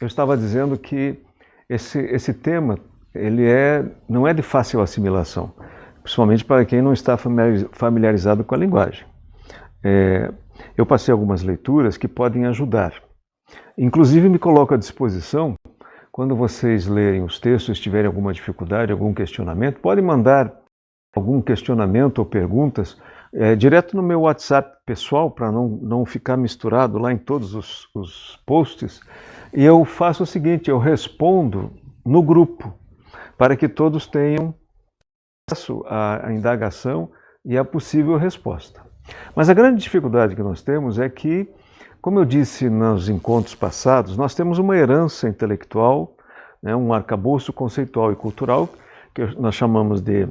eu estava dizendo que esse tema não é de fácil assimilação, principalmente para quem não está familiarizado com a linguagem. Eu passei algumas leituras que podem ajudar. Inclusive, me coloco à disposição, quando vocês lerem os textos, tiverem alguma dificuldade, algum questionamento, podem mandar algum questionamento ou perguntas direto no meu WhatsApp pessoal, para não ficar misturado lá em todos os posts. E eu faço o seguinte, eu respondo no grupo, para que todos tenham acesso à indagação e à possível resposta. Mas a grande dificuldade que nós temos é que, como eu disse nos encontros passados, nós temos uma herança intelectual, né, um arcabouço conceitual e cultural, que nós chamamos de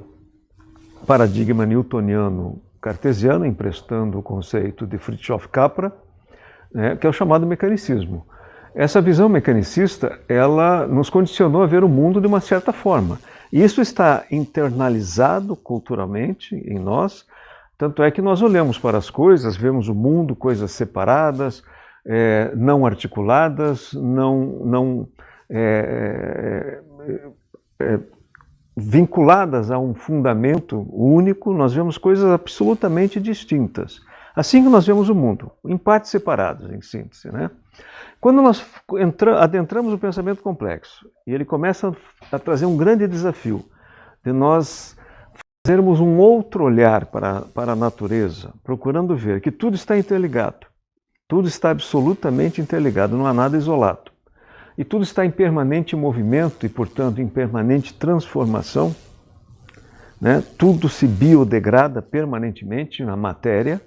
paradigma newtoniano cartesiano, emprestando o conceito de Fritjof Capra, né, que é o chamado mecanicismo. Essa visão mecanicista, ela nos condicionou a ver o mundo de uma certa forma. E isso está internalizado culturalmente em nós, tanto é que nós olhamos para as coisas, vemos o mundo, coisas separadas, não articuladas, não vinculadas a um fundamento único, nós vemos coisas absolutamente distintas. Assim que nós vemos o mundo, em partes separadas, em síntese, né? Quando nós adentramos o pensamento complexo, e ele começa a trazer um grande desafio de nós fazermos um outro olhar para a natureza, procurando ver que tudo está interligado, tudo está absolutamente interligado, não há nada isolado. E tudo está em permanente movimento e, portanto, em permanente transformação, né? Tudo se biodegrada permanentemente na matéria,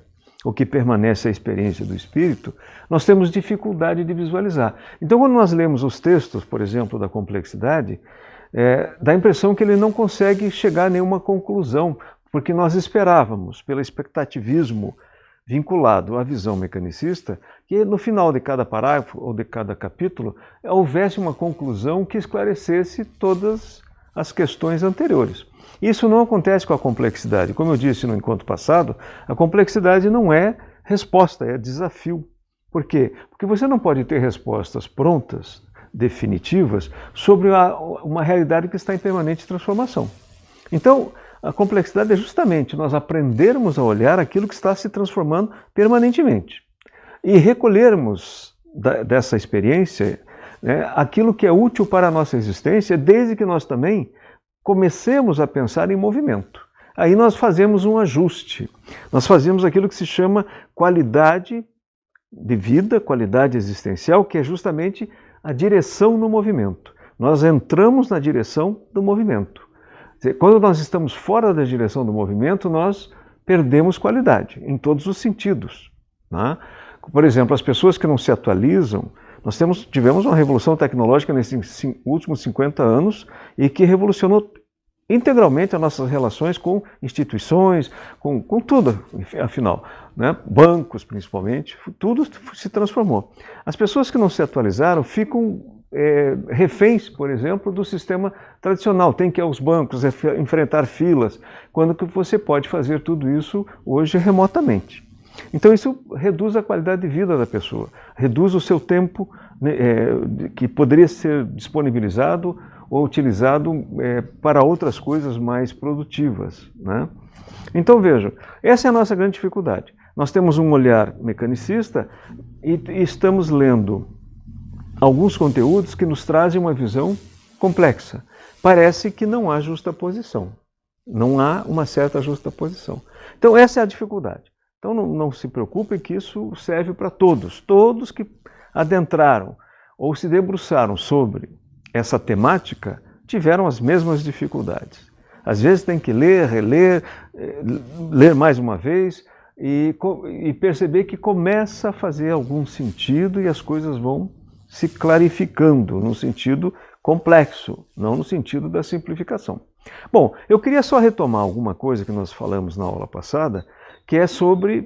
o que permanece é a experiência do espírito, nós temos dificuldade de visualizar. Então, quando nós lemos os textos, por exemplo, da complexidade, dá a impressão que ele não consegue chegar a nenhuma conclusão, porque nós esperávamos, pelo expectativismo vinculado à visão mecanicista, que no final de cada parágrafo ou de cada capítulo houvesse uma conclusão que esclarecesse todas as questões anteriores. Isso não acontece com a complexidade. Como eu disse no encontro passado, a complexidade não é resposta, é desafio. Por quê? Porque você não pode ter respostas prontas, definitivas, sobre uma realidade que está em permanente transformação. Então, a complexidade é justamente nós aprendermos a olhar aquilo que está se transformando permanentemente e recolhermos dessa experiência, né, aquilo que é útil para a nossa existência, desde que nós também comecemos a pensar em movimento. Aí nós fazemos um ajuste, nós fazemos aquilo que se chama qualidade de vida, qualidade existencial, que é justamente a direção no movimento. Nós entramos na direção do movimento. Quando nós estamos fora da direção do movimento, nós perdemos qualidade, em todos os sentidos, né? Por exemplo, as pessoas que não se atualizam, nós tivemos uma revolução tecnológica nesses últimos 50 anos e que revolucionou integralmente as nossas relações com instituições, com tudo, afinal, né? Bancos principalmente, tudo se transformou. As pessoas que não se atualizaram ficam reféns, por exemplo, do sistema tradicional. Tem que ir aos bancos, enfrentar filas, quando que você pode fazer tudo isso hoje remotamente. Então isso reduz a qualidade de vida da pessoa, reduz o seu tempo, né, que poderia ser disponibilizado ou utilizado para outras coisas mais produtivas, né? Então vejam, essa é a nossa grande dificuldade. Nós temos um olhar mecanicista e estamos lendo alguns conteúdos que nos trazem uma visão complexa. Parece que não há justaposição, não há uma certa justaposição. Então essa é a dificuldade. Então não se preocupem que isso serve para todos. Todos que adentraram ou se debruçaram sobre essa temática tiveram as mesmas dificuldades. Às vezes tem que ler, reler, ler mais uma vez e perceber que começa a fazer algum sentido e as coisas vão se clarificando no sentido complexo, não no sentido da simplificação. Bom, eu queria só retomar alguma coisa que nós falamos na aula passada, que é sobre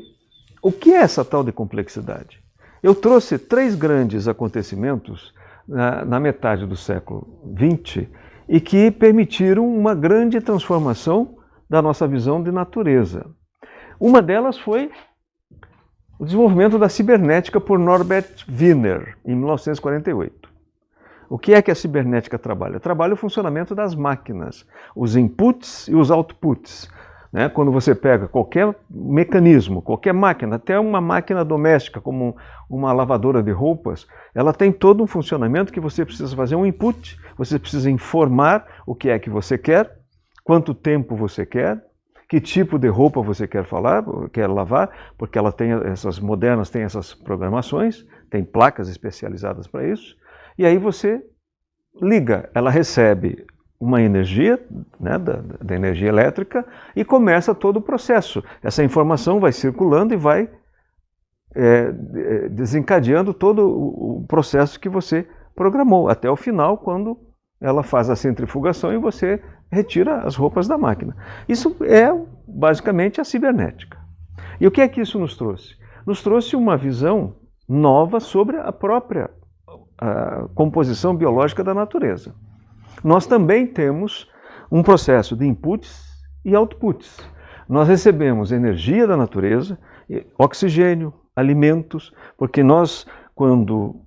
o que é essa tal de complexidade. Eu trouxe 3 grandes acontecimentos na metade do século XX e que permitiram uma grande transformação da nossa visão de natureza. Uma delas foi o desenvolvimento da cibernética por Norbert Wiener, em 1948. O que é que a cibernética trabalha? Trabalha o funcionamento das máquinas, os inputs e os outputs. Né? Quando você pega qualquer mecanismo, qualquer máquina, até uma máquina doméstica, como uma lavadora de roupas, ela tem todo um funcionamento que você precisa fazer um input, você precisa informar o que é que você quer, quanto tempo você quer, que tipo de roupa você quer lavar, porque ela tem essas modernas têm essas programações, tem placas especializadas para isso, e aí você liga, ela recebe uma energia, né, da energia elétrica, e começa todo o processo. Essa informação vai circulando e vai desencadeando todo o processo que você programou, até o final, quando ela faz a centrifugação e você retira as roupas da máquina. Isso é basicamente a cibernética. E o que é que isso nos trouxe? Nos trouxe uma visão nova sobre a própria composição biológica da natureza. Nós também temos um processo de inputs e outputs. Nós recebemos energia da natureza, oxigênio, alimentos, porque nós, quando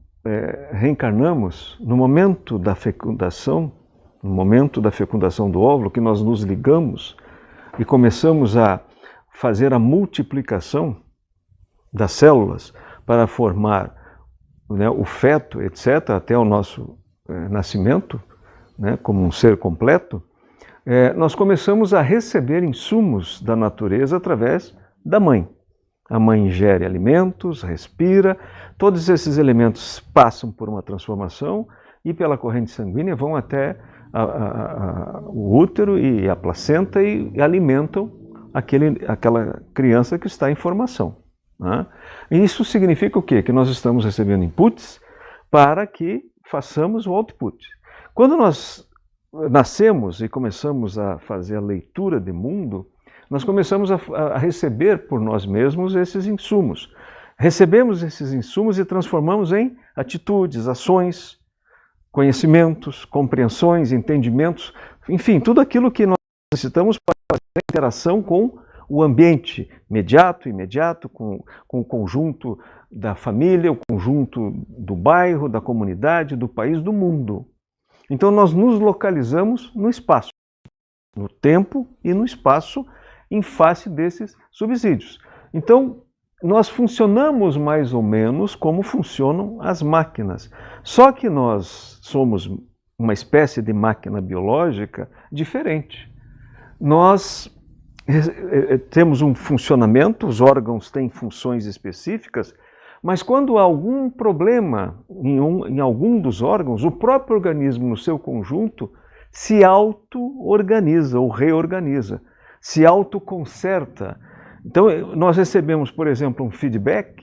reencarnamos, no momento da fecundação do óvulo, que nós nos ligamos e começamos a fazer a multiplicação das células para formar, né, o feto, etc., até o nosso nascimento, né, como um ser completo, nós começamos a receber insumos da natureza através da mãe. A mãe ingere alimentos, respira, todos esses elementos passam por uma transformação e pela corrente sanguínea vão até o útero e a placenta e alimentam aquela criança que está em formação. Né? E isso significa o quê? Que nós estamos recebendo inputs para que façamos o output. Quando nós nascemos e começamos a fazer a leitura de mundo, nós começamos a receber por nós mesmos esses insumos. Recebemos esses insumos e transformamos em atitudes, ações, conhecimentos, compreensões, entendimentos, enfim, tudo aquilo que nós necessitamos para fazer a interação com o ambiente imediato, com o conjunto da família, o conjunto do bairro, da comunidade, do país, do mundo. Então nós nos localizamos no espaço, no tempo e no espaço, em face desses subsídios. Então, nós funcionamos mais ou menos como funcionam as máquinas. Só que nós somos uma espécie de máquina biológica diferente. Nós temos um funcionamento, os órgãos têm funções específicas, mas quando há algum problema em algum dos órgãos, o próprio organismo no seu conjunto se auto-organiza ou reorganiza, se autoconserta. Então, nós recebemos, por exemplo, um feedback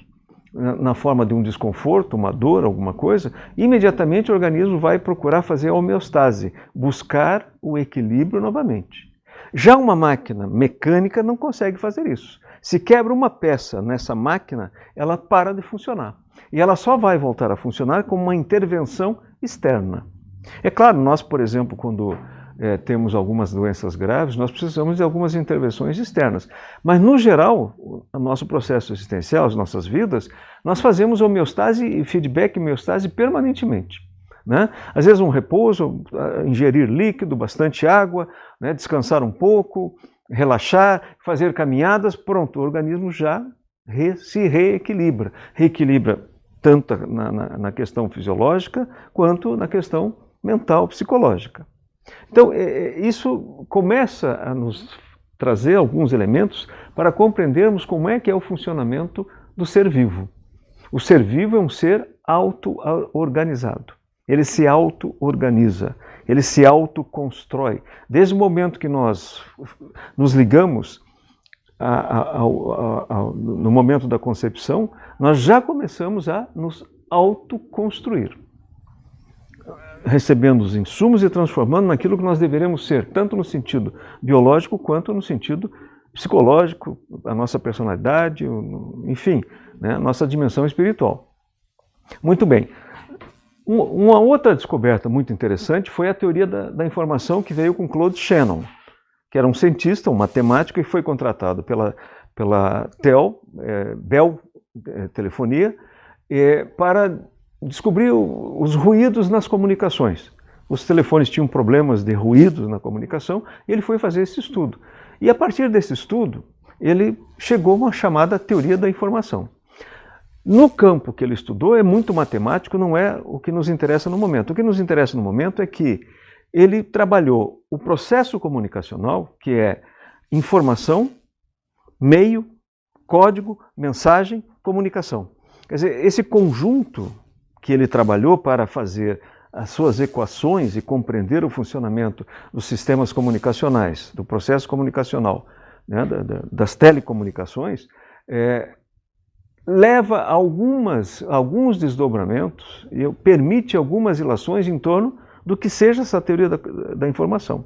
na forma de um desconforto, uma dor, alguma coisa, e imediatamente o organismo vai procurar fazer a homeostase, buscar o equilíbrio novamente. Já uma máquina mecânica não consegue fazer isso. Se quebra uma peça nessa máquina, ela para de funcionar. E ela só vai voltar a funcionar com uma intervenção externa. É claro, nós, por exemplo, quando temos algumas doenças graves, nós precisamos de algumas intervenções externas. Mas, no geral, o nosso processo existencial, as nossas vidas, nós fazemos homeostase e feedback homeostase permanentemente. Né? Às vezes um repouso, ingerir líquido, bastante água, né? Descansar um pouco, relaxar, fazer caminhadas, pronto, o organismo já se reequilibra. Reequilibra tanto na questão fisiológica quanto na questão mental, psicológica. Então, isso começa a nos trazer alguns elementos para compreendermos como é que é o funcionamento do ser vivo. O ser vivo é um ser auto-organizado. Ele se auto-organiza, ele se autoconstrói. Desde o momento que nós nos ligamos no momento da concepção, nós já começamos a nos autoconstruir, recebendo os insumos e transformando naquilo que nós deveremos ser, tanto no sentido biológico quanto no sentido psicológico, a nossa personalidade, enfim, né, a nossa dimensão espiritual. Muito bem. Uma outra descoberta muito interessante foi a teoria da informação que veio com Claude Shannon, que era um cientista, um matemático, e foi contratado pela Bell Telefonia para descobriu os ruídos nas comunicações. Os telefones tinham problemas de ruídos na comunicação e ele foi fazer esse estudo. E a partir desse estudo, ele chegou a uma chamada teoria da informação. No campo que ele estudou é muito matemático, não é o que nos interessa no momento. O que nos interessa no momento é que ele trabalhou o processo comunicacional, que é informação, meio, código, mensagem, comunicação. Quer dizer, esse conjunto que ele trabalhou para fazer as suas equações e compreender o funcionamento dos sistemas comunicacionais, do processo comunicacional, né, das telecomunicações, leva a alguns desdobramentos e permite algumas ilações em torno do que seja essa teoria da informação.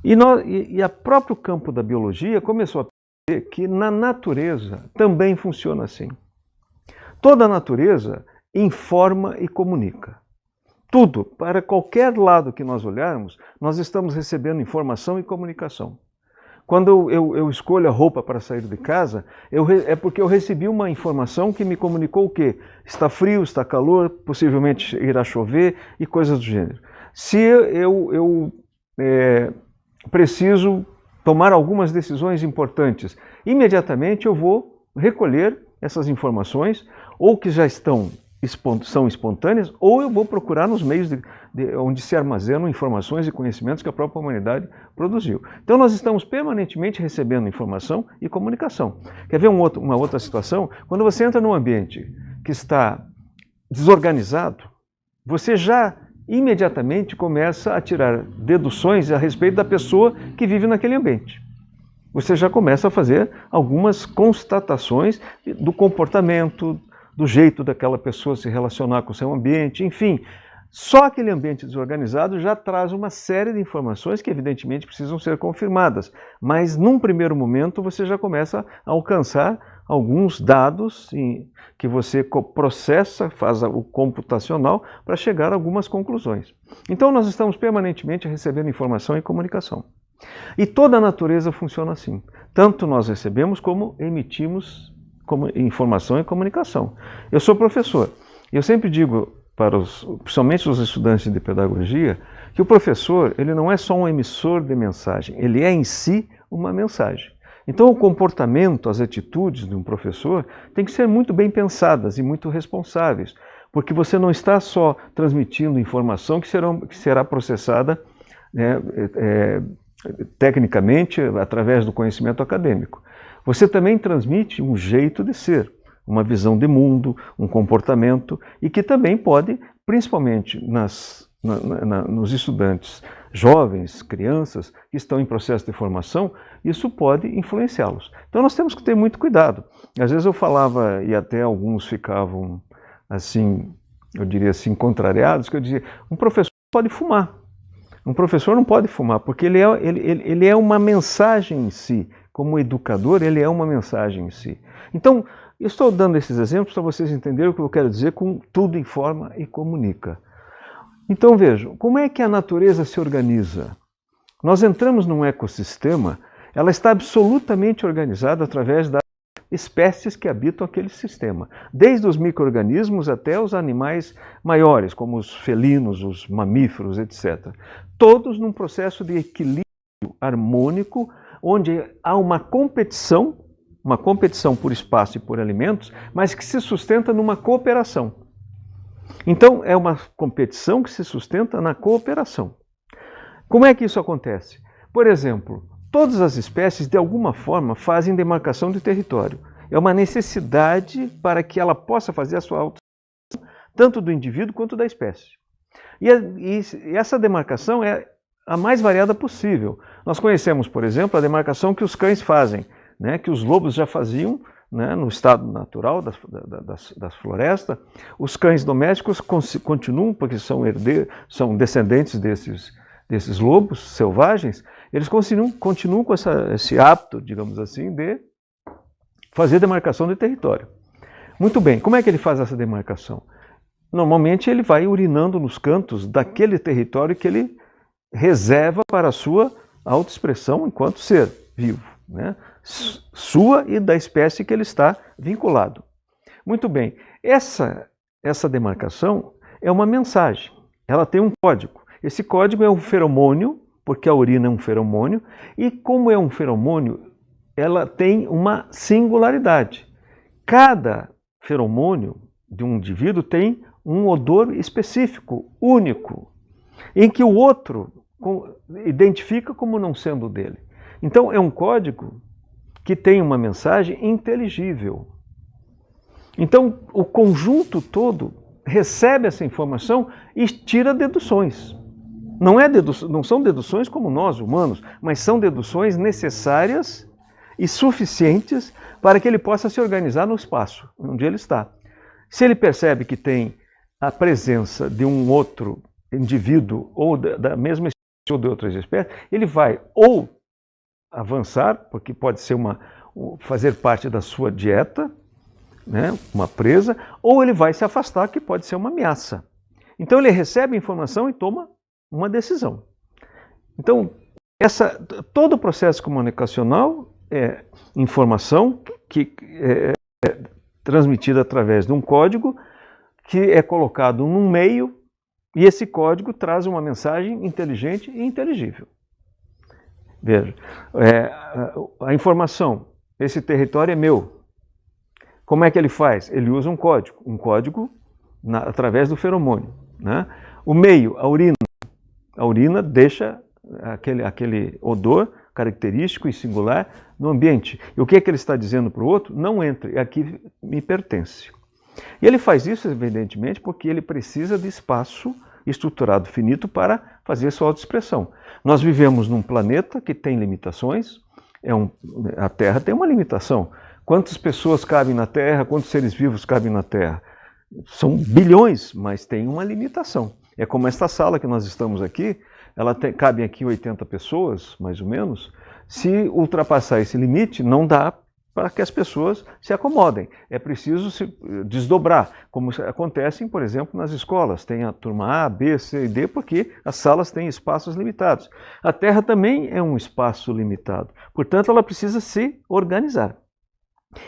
E a próprio campo da biologia começou a perceber que na natureza também funciona assim. Toda a natureza informa e comunica. Tudo, para qualquer lado que nós olharmos, nós estamos recebendo informação e comunicação. Quando eu escolho a roupa para sair de casa, é porque eu recebi uma informação que me comunicou o quê? Está frio, está calor, possivelmente irá chover e coisas do gênero. Se eu preciso tomar algumas decisões importantes, imediatamente eu vou recolher essas informações, ou que já são espontâneas, ou eu vou procurar nos meios onde se armazenam informações e conhecimentos que a própria humanidade produziu. Então nós estamos permanentemente recebendo informação e comunicação. Quer ver uma outra situação? Quando você entra num ambiente que está desorganizado, você já imediatamente começa a tirar deduções a respeito da pessoa que vive naquele ambiente. Você já começa a fazer algumas constatações do comportamento, do jeito daquela pessoa se relacionar com o seu ambiente, enfim. Só aquele ambiente desorganizado já traz uma série de informações que evidentemente precisam ser confirmadas, mas num primeiro momento você já começa a alcançar alguns dados que você processa, faz o computacional para chegar a algumas conclusões. Então nós estamos permanentemente recebendo informação e comunicação. E toda a natureza funciona assim. Tanto nós recebemos como emitimos informação e comunicação. Eu sou professor e eu sempre digo principalmente os estudantes de pedagogia, que o professor ele não é só um emissor de mensagem, ele é em si uma mensagem. Então o comportamento, as atitudes de um professor tem que ser muito bem pensadas e muito responsáveis, porque você não está só transmitindo informação que será processada tecnicamente através do conhecimento acadêmico. Você também transmite um jeito de ser, uma visão de mundo, um comportamento, e que também pode, principalmente nos estudantes jovens, crianças, que estão em processo de formação, isso pode influenciá-los. Então nós temos que ter muito cuidado. Às vezes eu falava, e até alguns ficavam assim, eu diria assim, contrariados, que eu dizia, um professor pode fumar. Um professor não pode fumar, porque ele é uma mensagem em si. Como educador, ele é uma mensagem em si. Então, eu estou dando esses exemplos para vocês entenderem o que eu quero dizer com tudo informa e comunica. Então vejam, como é que a natureza se organiza? Nós entramos num ecossistema, ela está absolutamente organizada através das espécies que habitam aquele sistema. Desde os micro-organismos até os animais maiores, como os felinos, os mamíferos, etc. Todos num processo de equilíbrio harmônico, onde há uma competição por espaço e por alimentos, mas que se sustenta numa cooperação. Então, é uma competição que se sustenta na cooperação. Como é que isso acontece? Por exemplo, todas as espécies, de alguma forma, fazem demarcação de território. É uma necessidade para que ela possa fazer a sua autodemarcação, tanto do indivíduo quanto da espécie. E essa demarcação é a mais variada possível. Nós conhecemos, por exemplo, a demarcação que os cães fazem, né, que os lobos já faziam, né, no estado natural das florestas. Os cães domésticos continuam, porque são descendentes desses lobos selvagens, eles continuam com esse hábito, digamos assim, de fazer demarcação de território. Muito bem, como é que ele faz essa demarcação? Normalmente ele vai urinando nos cantos daquele território que ele reserva para a sua autoexpressão enquanto ser vivo, né? Sua e da espécie que ele está vinculado. Muito bem, essa essa demarcação é uma mensagem, ela tem um código. Esse código é um feromônio, porque a urina é um feromônio, e como é um feromônio, ela tem uma singularidade. Cada feromônio de um indivíduo tem um odor específico, único, em que o outro identifica como não sendo dele. Então é um código que tem uma mensagem inteligível. Então o conjunto todo recebe essa informação e tira deduções. Não são deduções como nós, humanos, mas são deduções necessárias e suficientes para que ele possa se organizar no espaço onde ele está. Se ele percebe que tem a presença de um outro indivíduo ou da mesma espécie ou de outras espécies, ele vai ou avançar, porque pode ser fazer parte da sua dieta, né, uma presa, ou ele vai se afastar, que pode ser uma ameaça. Então ele recebe a informação e toma uma decisão. Então, todo o processo comunicacional é informação que é transmitida através de um código que é colocado num meio e esse código traz uma mensagem inteligente e inteligível. Veja, a informação, esse território é meu. Como é que ele faz? Ele usa um código através do feromônio, né? O meio, a urina deixa aquele odor característico e singular no ambiente. E o que é que ele está dizendo para o outro? Não entre, aqui me pertence. E ele faz isso, evidentemente, porque ele precisa de espaço estruturado finito para fazer sua autoexpressão. Nós vivemos num planeta que tem limitações, a Terra tem uma limitação. Quantas pessoas cabem na Terra, quantos seres vivos cabem na Terra? São bilhões, mas tem uma limitação. É como esta sala que nós estamos aqui, cabem aqui 80 pessoas, mais ou menos. Se ultrapassar esse limite, não dá para que as pessoas se acomodem. É preciso se desdobrar, como acontece, por exemplo, nas escolas. Tem a turma A, B, C e D, porque as salas têm espaços limitados. A Terra também é um espaço limitado. Portanto, ela precisa se organizar.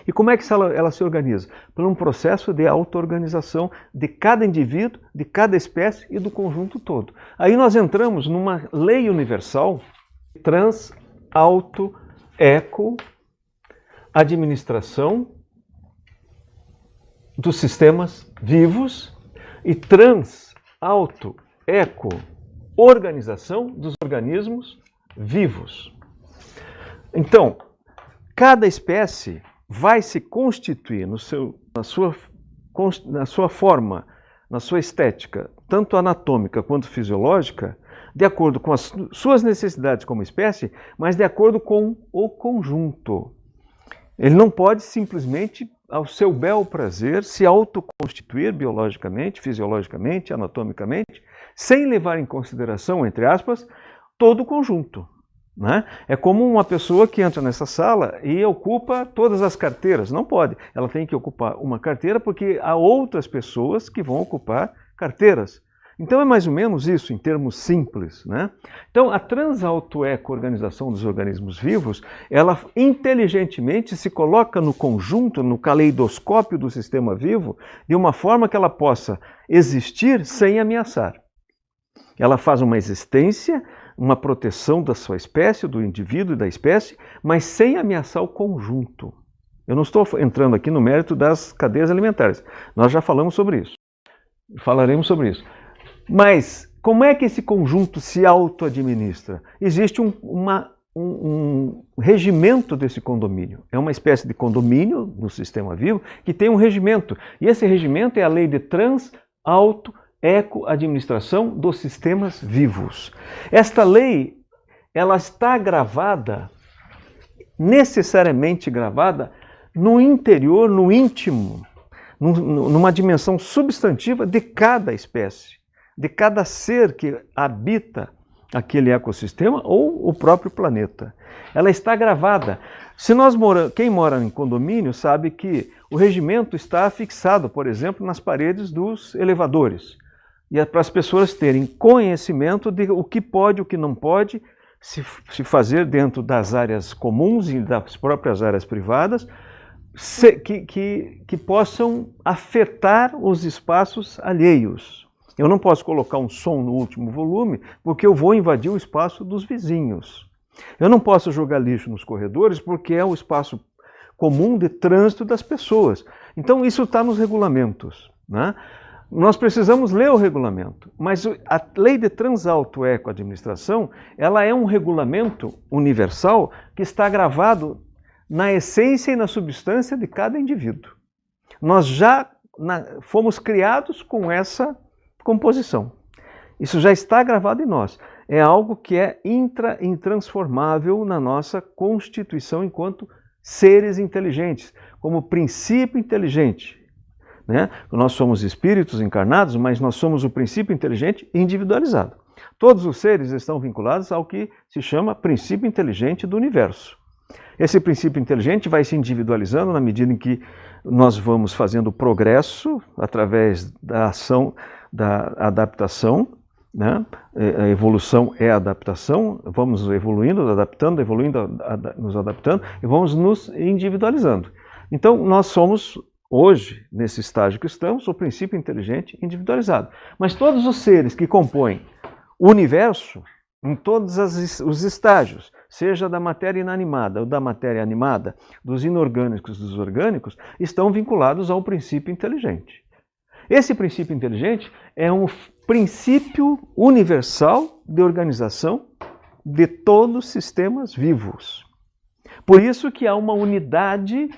E como é que ela se organiza? Por um processo de auto-organização de cada indivíduo, de cada espécie e do conjunto todo. Aí nós entramos numa lei universal, trans, auto, eco, administração dos sistemas vivos e trans, auto, eco, organização dos organismos vivos. Então, cada espécie vai se constituir na sua forma, na sua estética, tanto anatômica quanto fisiológica, de acordo com as suas necessidades como espécie, mas de acordo com o conjunto. Ele não pode simplesmente, ao seu bel prazer, se autoconstituir biologicamente, fisiologicamente, anatomicamente, sem levar em consideração, entre aspas, todo o conjunto. Né? É como uma pessoa que entra nessa sala e ocupa todas as carteiras. Não pode. Ela tem que ocupar uma carteira porque há outras pessoas que vão ocupar carteiras. Então é mais ou menos isso, em termos simples. Né? Então a transautoeco-organização dos organismos vivos, ela inteligentemente se coloca no conjunto, no caleidoscópio do sistema vivo, de uma forma que ela possa existir sem ameaçar. Ela faz uma existência, uma proteção da sua espécie, do indivíduo e da espécie, mas sem ameaçar o conjunto. Eu não estou entrando aqui no mérito das cadeias alimentares. Nós já falamos sobre isso. Falaremos sobre isso. Mas como é que esse conjunto se auto-administra? Existe um regimento desse condomínio. É uma espécie de condomínio no sistema vivo que tem um regimento. E esse regimento é a lei de trans-auto-eco-administração dos sistemas vivos. Esta lei, ela está gravada, necessariamente gravada, no interior, no íntimo, numa dimensão substantiva de cada espécie, de cada ser que habita aquele ecossistema ou o próprio planeta. Ela está gravada. Quem mora em condomínio sabe que o regimento está fixado, por exemplo, nas paredes dos elevadores. E é para as pessoas terem conhecimento de o que pode e o que não pode se fazer dentro das áreas comuns e das próprias áreas privadas, que possam afetar os espaços alheios. Eu não posso colocar um som no último volume, porque eu vou invadir o espaço dos vizinhos. Eu não posso jogar lixo nos corredores, porque é o espaço comum de trânsito das pessoas. Então isso está nos regulamentos, né? Nós precisamos ler o regulamento, mas a lei de Transalto-Eco-Administração, ela é um regulamento universal que está gravado na essência e na substância de cada indivíduo. Nós já fomos criados com essa composição. Isso já está gravado em nós. É algo que é intransformável na nossa constituição enquanto seres inteligentes, como princípio inteligente. Né? Nós somos espíritos encarnados, mas nós somos o princípio inteligente individualizado. Todos os seres estão vinculados ao que se chama princípio inteligente do universo. Esse princípio inteligente vai se individualizando na medida em que nós vamos fazendo progresso através da ação, da adaptação, né? A evolução é a adaptação, vamos evoluindo, adaptando, evoluindo, nos adaptando e vamos nos individualizando. Então nós somos hoje, nesse estágio que estamos, o princípio inteligente individualizado. Mas todos os seres que compõem o universo, em todos os estágios, seja da matéria inanimada ou da matéria animada, dos inorgânicos e dos orgânicos, estão vinculados ao princípio inteligente. Esse princípio inteligente é um princípio universal de organização de todos os sistemas vivos. Por isso que há uma unidade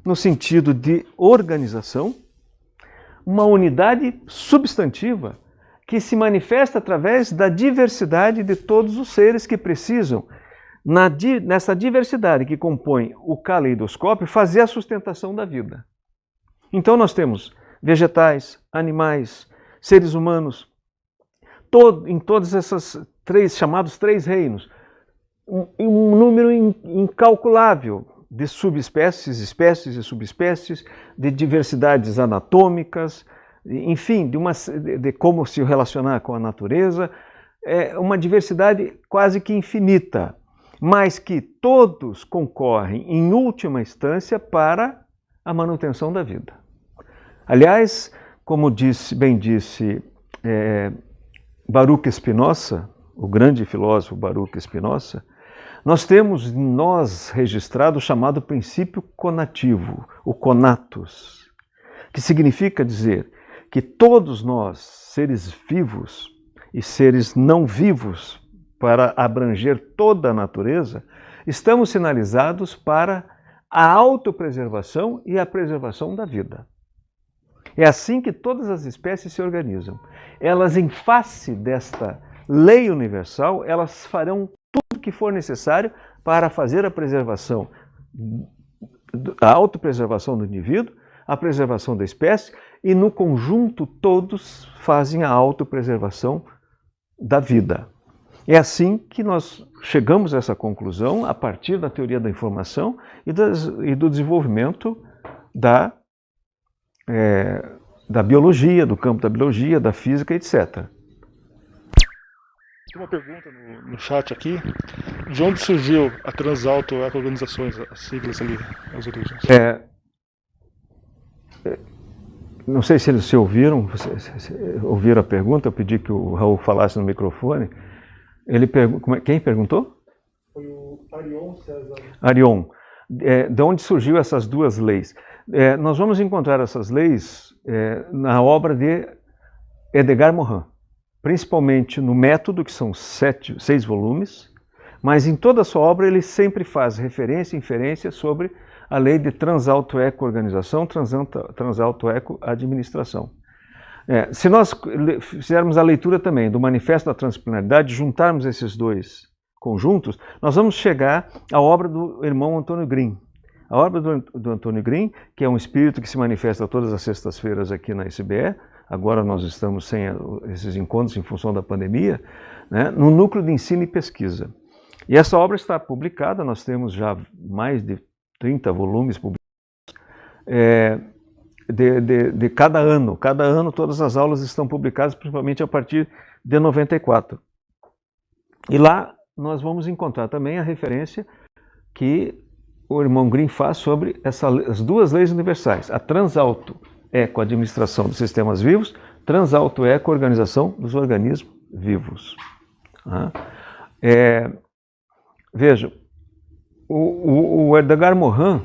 no sentido de organização, uma unidade substantiva que se manifesta através da diversidade de todos os seres que precisam, nessa diversidade que compõe o caleidoscópio, fazer a sustentação da vida. Então nós temos vegetais, animais, seres humanos, em todos esses chamados três reinos, um número incalculável de subespécies, espécies e subespécies, de diversidades anatômicas, enfim, de como se relacionar com a natureza, uma diversidade quase que infinita, mas que todos concorrem, em última instância, para a manutenção da vida. Aliás, como bem disse Baruch Spinoza, o grande filósofo Baruch Spinoza, nós temos em nós registrado o chamado princípio conativo, o conatus, que significa dizer que todos nós, seres vivos e seres não vivos, para abranger toda a natureza, estamos sinalizados para a autopreservação e a preservação da vida. É assim que todas as espécies se organizam. Elas, em face desta lei universal, elas farão tudo o que for necessário para fazer a preservação, a autopreservação do indivíduo, a preservação da espécie, e no conjunto todos fazem a autopreservação da vida. É assim que nós chegamos a essa conclusão a partir da teoria da informação e do desenvolvimento da biologia, do campo da biologia, da física, etc. Tem uma pergunta no chat aqui. De onde surgiu a Transalto Eco-Organizações, as siglas ali, as origens? Não sei se eles ouviram, ouviram a pergunta, eu pedi que o Raul falasse no microfone. Quem perguntou? Foi o Arion César. Arion. De onde surgiu essas duas leis? Nós vamos encontrar essas leis na obra de Edgar Morin, principalmente no Método, que são 6 volumes, mas em toda a sua obra ele sempre faz referência e inferência sobre a lei de Transalto-Eco-Organização, Transalto-Eco-Administração. Se nós fizermos a leitura também do Manifesto da Transplanaridade, juntarmos esses dois conjuntos, nós vamos chegar à obra do irmão Antônio Green. A obra do Antônio Green, que é um espírito que se manifesta todas as sextas-feiras aqui na SBE, agora nós estamos sem esses encontros em função da pandemia, né, no Núcleo de Ensino e Pesquisa. E essa obra está publicada, nós temos já mais de 30 volumes publicados, de cada ano. Cada ano todas as aulas estão publicadas, principalmente a partir de 94. E lá nós vamos encontrar também a referência que o irmão Green faz sobre as duas leis universais. A transauto-eco-administração dos sistemas vivos, transauto-eco-organização dos organismos vivos. Vejam, o Edgar Morin,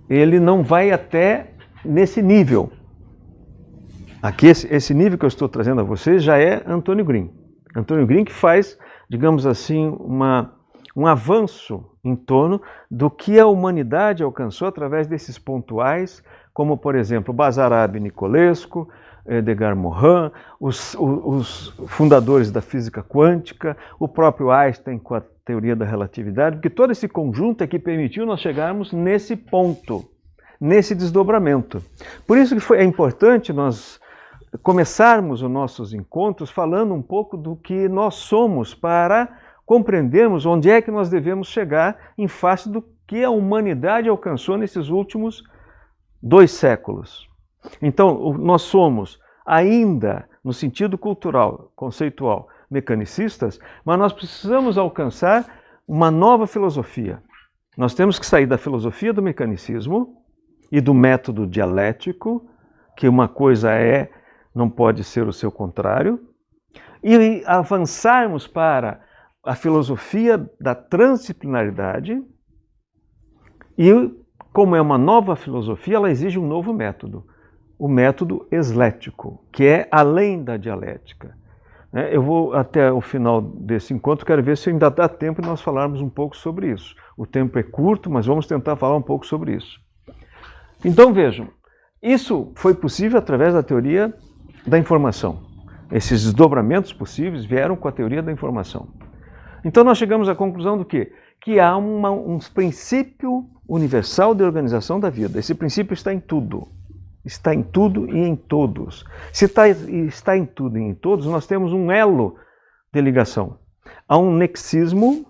ele não vai até nesse nível. Aqui, esse nível que eu estou trazendo a vocês já é Antônio Green. Antônio Green que faz, digamos assim, um avanço em torno do que a humanidade alcançou através desses pontuais, como, por exemplo, Basarab Nicolescu, Edgar Morin, os fundadores da física quântica, o próprio Einstein com a teoria da relatividade, porque todo esse conjunto é que permitiu nós chegarmos nesse ponto, nesse desdobramento. Por isso que é importante nós começarmos os nossos encontros falando um pouco do que nós somos para compreendermos onde é que nós devemos chegar em face do que a humanidade alcançou nesses últimos 2 séculos. Então, nós somos ainda, no sentido cultural, conceitual, mecanicistas, mas nós precisamos alcançar uma nova filosofia. Nós temos que sair da filosofia do mecanicismo e do método dialético, que uma coisa não pode ser o seu contrário, e avançarmos para a filosofia da transdisciplinaridade, e como é uma nova filosofia, ela exige um novo método, o método eslético, que é além da dialética. Eu vou até o final desse encontro, quero ver se ainda dá tempo de nós falarmos um pouco sobre isso. O tempo é curto, mas vamos tentar falar um pouco sobre isso. Então vejam, isso foi possível através da teoria da informação. Esses desdobramentos possíveis vieram com a teoria da informação. Então nós chegamos à conclusão do quê? Que há um princípio universal de organização da vida. Esse princípio está em tudo. Está em tudo e em todos. Se está em tudo e em todos, nós temos um elo de ligação. Há um nexismo,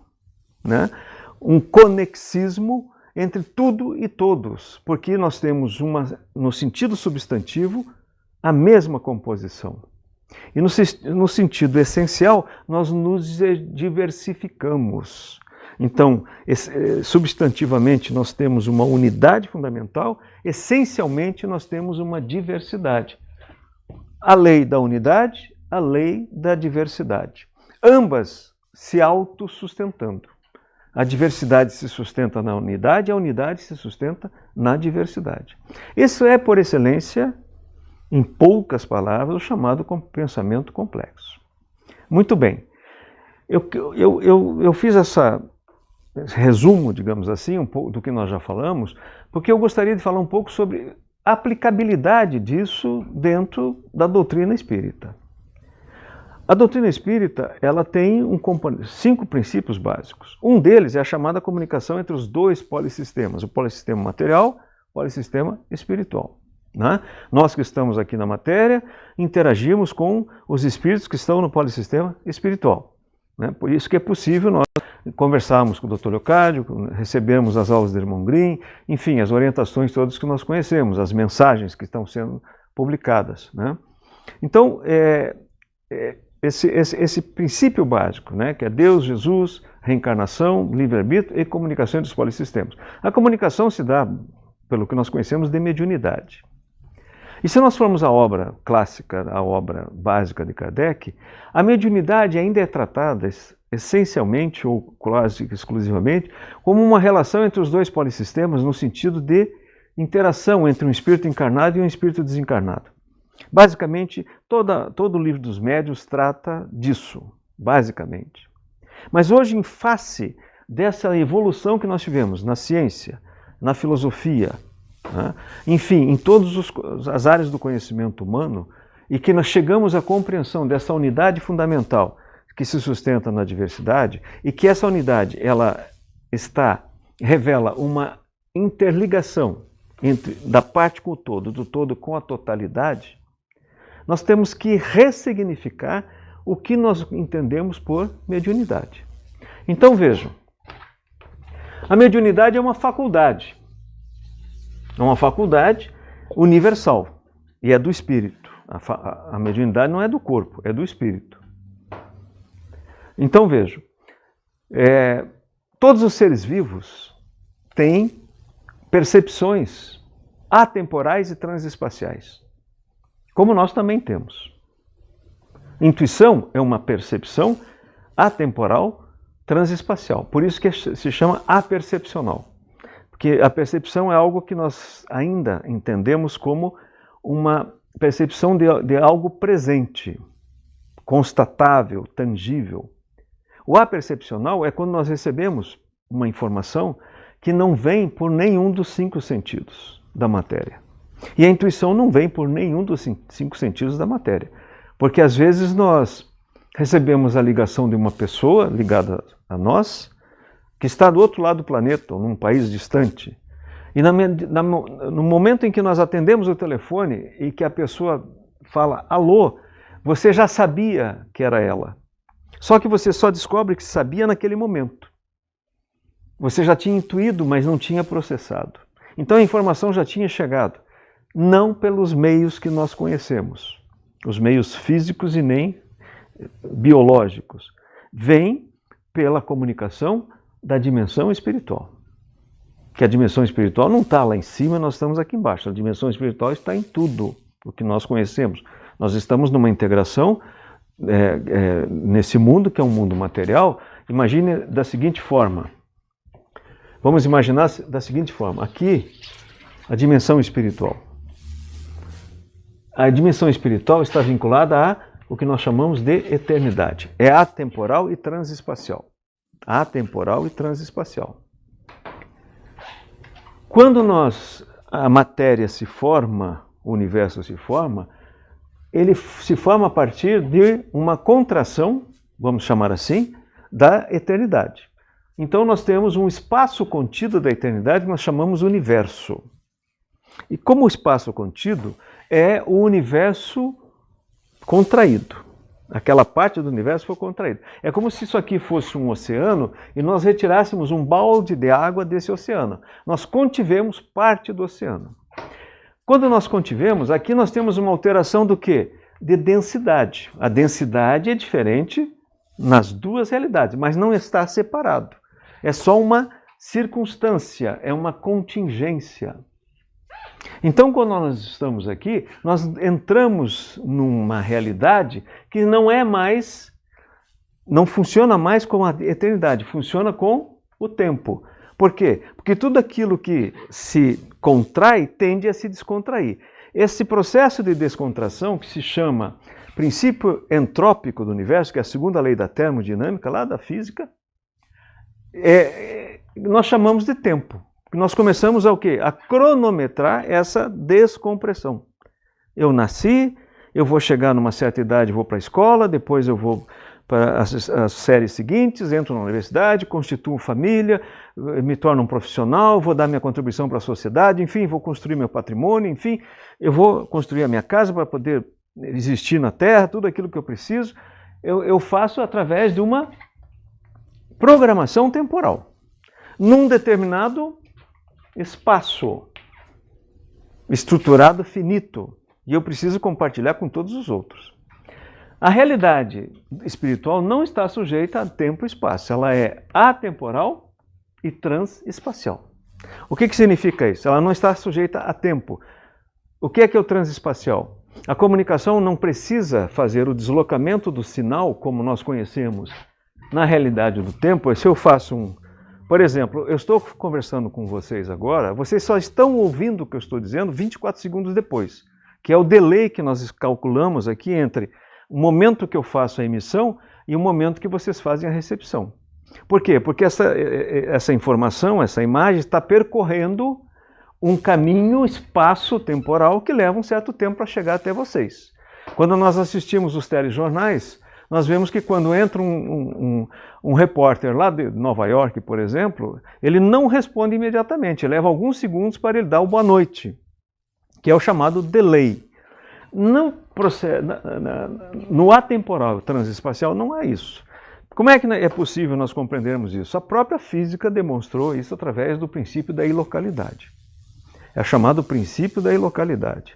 um conexismo entre tudo e todos, porque nós temos no sentido substantivo, a mesma composição. E no sentido essencial, nós nos diversificamos. Então, substantivamente, nós temos uma unidade fundamental, essencialmente, nós temos uma diversidade. A lei da unidade, a lei da diversidade. Ambas se autossustentando. A diversidade se sustenta na unidade, a unidade se sustenta na diversidade. Isso é, por excelência, em poucas palavras, o chamado pensamento complexo. Muito bem. Eu fiz esse resumo, digamos assim, um pouco do que nós já falamos, porque eu gostaria de falar um pouco sobre a aplicabilidade disso dentro da doutrina espírita. A doutrina espírita, ela tem 5 princípios básicos. Um deles é a chamada comunicação entre os 2 polissistemas, o polissistema material e o polissistema espiritual. Nós que estamos aqui na matéria, interagimos com os espíritos que estão no polissistema espiritual. Por isso que é possível nós conversarmos com o Dr. Leocádio, recebemos as aulas do irmão Green, enfim, as orientações todas que nós conhecemos, as mensagens que estão sendo publicadas. Então, esse princípio básico, que é Deus, Jesus, reencarnação, livre-arbítrio e comunicação entre os polissistemas. A comunicação se dá, pelo que nós conhecemos, de mediunidade. E se nós formos à obra clássica, à obra básica de Kardec, a mediunidade ainda é tratada essencialmente, ou quase exclusivamente, como uma relação entre os 2 polissistemas no sentido de interação entre um espírito encarnado e um espírito desencarnado. Basicamente, todo o livro dos médiuns trata disso, basicamente. Mas hoje, em face dessa evolução que nós tivemos na ciência, na filosofia, enfim, em todas as áreas do conhecimento humano, e que nós chegamos à compreensão dessa unidade fundamental que se sustenta na diversidade, e que essa unidade ela revela uma interligação da parte com o todo, do todo com a totalidade, nós temos que ressignificar o que nós entendemos por mediunidade. Então vejam, a mediunidade é uma faculdade. É uma faculdade universal e é do espírito. A mediunidade não é do corpo, é do espírito. Então vejam, todos os seres vivos têm percepções atemporais e transespaciais, como nós também temos. Intuição é uma percepção atemporal, transespacial. Por isso que se chama apercepcional. Porque a percepção é algo que nós ainda entendemos como uma percepção de algo presente, constatável, tangível. O apercepcional é quando nós recebemos uma informação que não vem por nenhum dos 5 sentidos da matéria. E a intuição não vem por nenhum dos 5 sentidos da matéria. Porque às vezes nós recebemos a ligação de uma pessoa ligada a nós, que está do outro lado do planeta, ou num país distante. E no momento em que nós atendemos o telefone e que a pessoa fala alô, você já sabia que era ela. Só que você só descobre que sabia naquele momento. Você já tinha intuído, mas não tinha processado. Então a informação já tinha chegado. Não pelos meios que nós conhecemos, os meios físicos e nem biológicos. Vem pela comunicação da dimensão espiritual. Que a dimensão espiritual não está lá em cima, nós estamos aqui embaixo. A dimensão espiritual está em tudo o que nós conhecemos. Nós estamos numa integração nesse mundo, que é um mundo material. Imagine da seguinte forma. Vamos imaginar da seguinte forma. Aqui, a dimensão espiritual. A dimensão espiritual está vinculada a o que nós chamamos de eternidade. É atemporal e transespacial. Atemporal e transespacial. Quando a matéria se forma, o universo se forma, ele se forma a partir de uma contração, vamos chamar assim, da eternidade. Então nós temos um espaço contido da eternidade que nós chamamos universo. E como o espaço contido é o universo contraído. Aquela parte do universo foi contraída. É como se isso aqui fosse um oceano e nós retirássemos um balde de água desse oceano. Nós contivemos parte do oceano. Quando nós contivemos, aqui nós temos uma alteração do quê? De densidade. A densidade é diferente nas duas realidades, mas não está separado. É só uma circunstância, é uma contingência. Então, quando nós estamos aqui, nós entramos numa realidade que não funciona mais com a eternidade, funciona com o tempo. Por quê? Porque tudo aquilo que se contrai tende a se descontrair. Esse processo de descontração, que se chama princípio entrópico do universo, que é a segunda lei da termodinâmica, lá da física, nós chamamos de tempo. Nós começamos a o quê? A cronometrar essa descompressão. Eu nasci, eu vou chegar numa certa idade, vou para a escola, depois eu vou para as séries seguintes, entro na universidade, constituo família, me torno um profissional, vou dar minha contribuição para a sociedade, enfim, vou construir meu patrimônio, enfim, eu vou construir a minha casa para poder existir na Terra, tudo aquilo que eu preciso, eu faço através de uma programação temporal, num determinado espaço estruturado, finito, e eu preciso compartilhar com todos os outros. A realidade espiritual não está sujeita a tempo e espaço, ela é atemporal e transespacial. O que significa isso? Ela não está sujeita a tempo. O que é o transespacial? A comunicação não precisa fazer o deslocamento do sinal como nós conhecemos na realidade do tempo. Se eu faço por exemplo, eu estou conversando com vocês agora, vocês só estão ouvindo o que eu estou dizendo 24 segundos depois, que é o delay que nós calculamos aqui entre o momento que eu faço a emissão e o momento que vocês fazem a recepção. Por quê? Porque essa informação, essa imagem está percorrendo um caminho espaço-temporal que leva um certo tempo para chegar até vocês. Quando nós assistimos os telejornais, nós vemos que quando entra um repórter lá de Nova York, por exemplo, ele não responde imediatamente, leva alguns segundos para ele dar o boa noite, que é o chamado delay. No atemporal transespacial não é isso. Como é que é possível nós compreendermos isso? A própria física demonstrou isso através do princípio da ilocalidade. É chamado princípio da ilocalidade.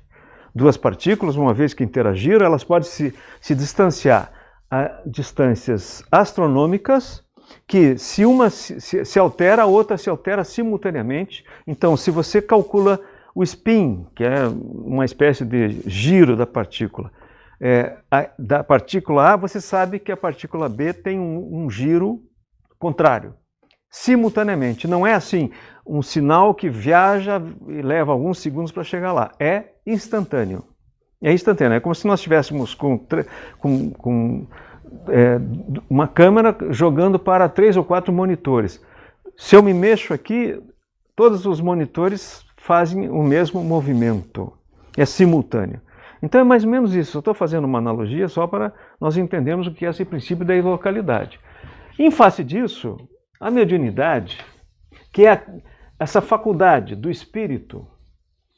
Duas partículas, uma vez que interagiram, elas podem se distanciar a distâncias astronômicas que se uma se altera, a outra se altera simultaneamente. Então, se você calcula o spin, que é uma espécie de giro da partícula A, você sabe que a partícula B tem um giro contrário, simultaneamente. Não é assim, um sinal que viaja e leva alguns segundos para chegar lá. É instantâneo. É instantâneo. É como se nós estivéssemos com uma câmera jogando para 3 ou 4 monitores. Se eu me mexo aqui, todos os monitores fazem o mesmo movimento. É simultâneo. Então é mais ou menos isso. Eu estou fazendo uma analogia só para nós entendermos o que é esse princípio da ilocalidade. Em face disso, a mediunidade, que é essa faculdade do espírito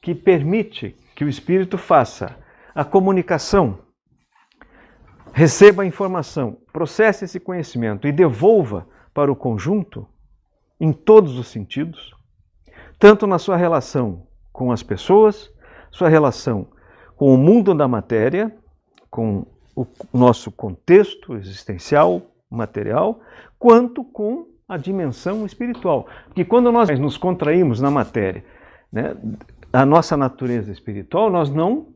que permite que o espírito faça a comunicação, receba a informação, processe esse conhecimento e devolva para o conjunto, em todos os sentidos, tanto na sua relação com as pessoas, sua relação com o mundo da matéria, com o nosso contexto existencial, material, quanto com a dimensão espiritual. Porque quando nós nos contraímos na matéria, né, a nossa natureza espiritual, nós não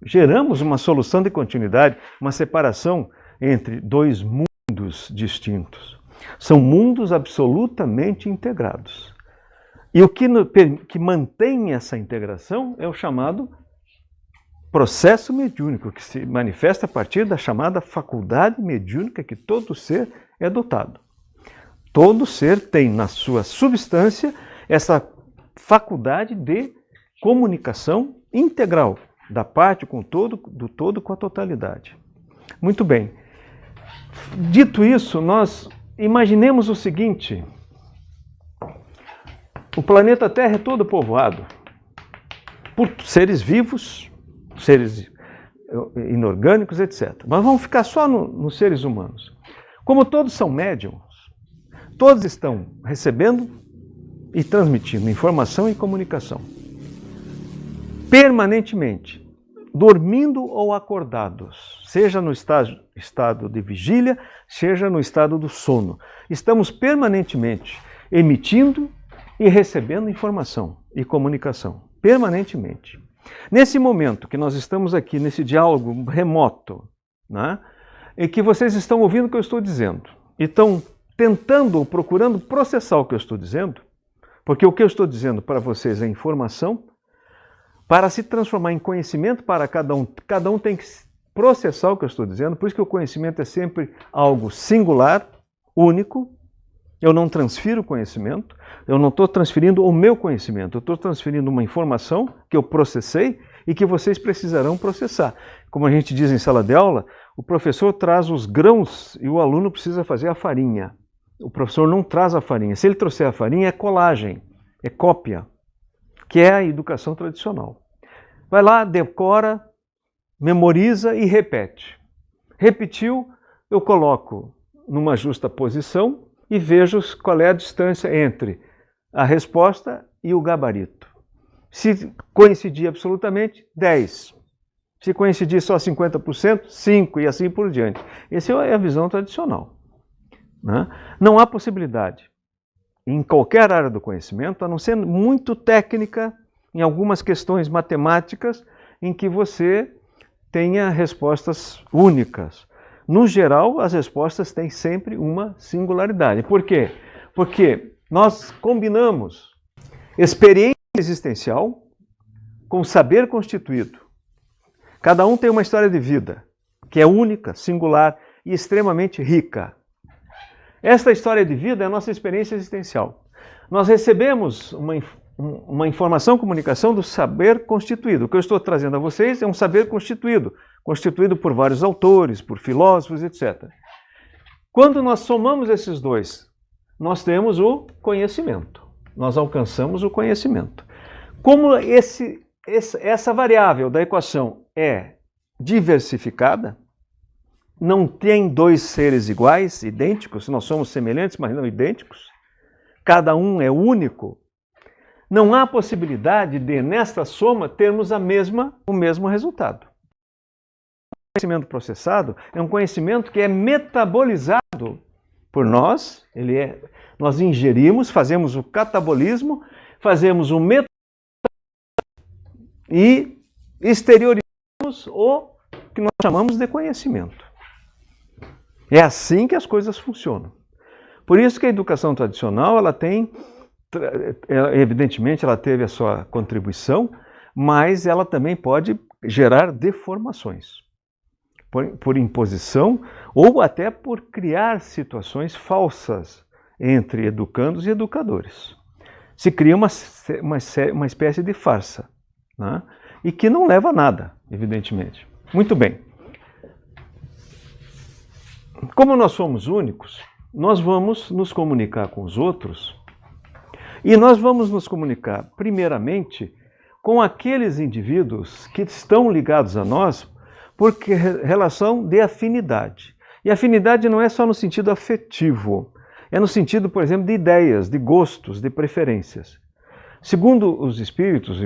geramos uma solução de continuidade, uma separação entre dois mundos distintos. São mundos absolutamente integrados. E o que mantém essa integração é o chamado processo mediúnico, que se manifesta a partir da chamada faculdade mediúnica que todo ser é dotado. Todo ser tem na sua substância essa faculdade de comunicação integral, da parte com o todo, do todo com a totalidade. Muito bem. Dito isso, nós imaginemos o seguinte: o planeta Terra é todo povoado por seres vivos, seres inorgânicos, etc. Mas vamos ficar só nos seres humanos. Como todos são médiums, todos estão recebendo e transmitindo informação e comunicação permanentemente, dormindo ou acordados, seja no estado de vigília, seja no estado do sono. Estamos permanentemente emitindo e recebendo informação e comunicação, permanentemente. Nesse momento que nós estamos aqui, nesse diálogo remoto, né, em que vocês estão ouvindo o que eu estou dizendo, e estão tentando ou procurando processar o que eu estou dizendo, porque o que eu estou dizendo para vocês é informação, para se transformar em conhecimento para cada um tem que processar o que eu estou dizendo, por isso que o conhecimento é sempre algo singular, único. Eu não transfiro conhecimento, eu não estou transferindo o meu conhecimento, eu estou transferindo uma informação que eu processei e que vocês precisarão processar. Como a gente diz em sala de aula, o professor traz os grãos e o aluno precisa fazer a farinha. O professor não traz a farinha. Se ele trouxer a farinha, é colagem, é cópia, que é a educação tradicional. Vai lá, decora, memoriza e repete. Repetiu, eu coloco numa justa posição e vejo qual é a distância entre a resposta e o gabarito. Se coincidir absolutamente, 10. Se coincidir só 50%, 5 e assim por diante. Essa é a visão tradicional, né? Não há possibilidade, em qualquer área do conhecimento, a não ser muito técnica, em algumas questões matemáticas, em que você tenha respostas únicas. No geral, as respostas têm sempre uma singularidade. Por quê? Porque nós combinamos experiência existencial com saber constituído. Cada um tem uma história de vida que é única, singular e extremamente rica. Esta história de vida é a nossa experiência existencial. Nós recebemos uma informação, comunicação do saber constituído. O que eu estou trazendo a vocês é um saber constituído, constituído por vários autores, por filósofos, etc. Quando nós somamos esses dois, nós temos o conhecimento. Nós alcançamos o conhecimento. Como essa variável da equação é diversificada, não tem dois seres iguais, idênticos, nós somos semelhantes, mas não idênticos, cada um é único, não há possibilidade de, nesta soma, termos o mesmo resultado. O conhecimento processado é um conhecimento que é metabolizado por nós, nós ingerimos, fazemos o catabolismo, fazemos o metabolismo e exteriorizamos o que nós chamamos de conhecimento. É assim que as coisas funcionam. Por isso que a educação tradicional, evidentemente, ela teve a sua contribuição, mas ela também pode gerar deformações, por imposição ou até por criar situações falsas entre educandos e educadores. Se cria uma espécie de farsa, né? E que não leva a nada, evidentemente. Muito bem. Como nós somos únicos, nós vamos nos comunicar com os outros e nós vamos nos comunicar, primeiramente, com aqueles indivíduos que estão ligados a nós por relação de afinidade. E afinidade não é só no sentido afetivo, é no sentido, por exemplo, de ideias, de gostos, de preferências. Segundo os espíritos,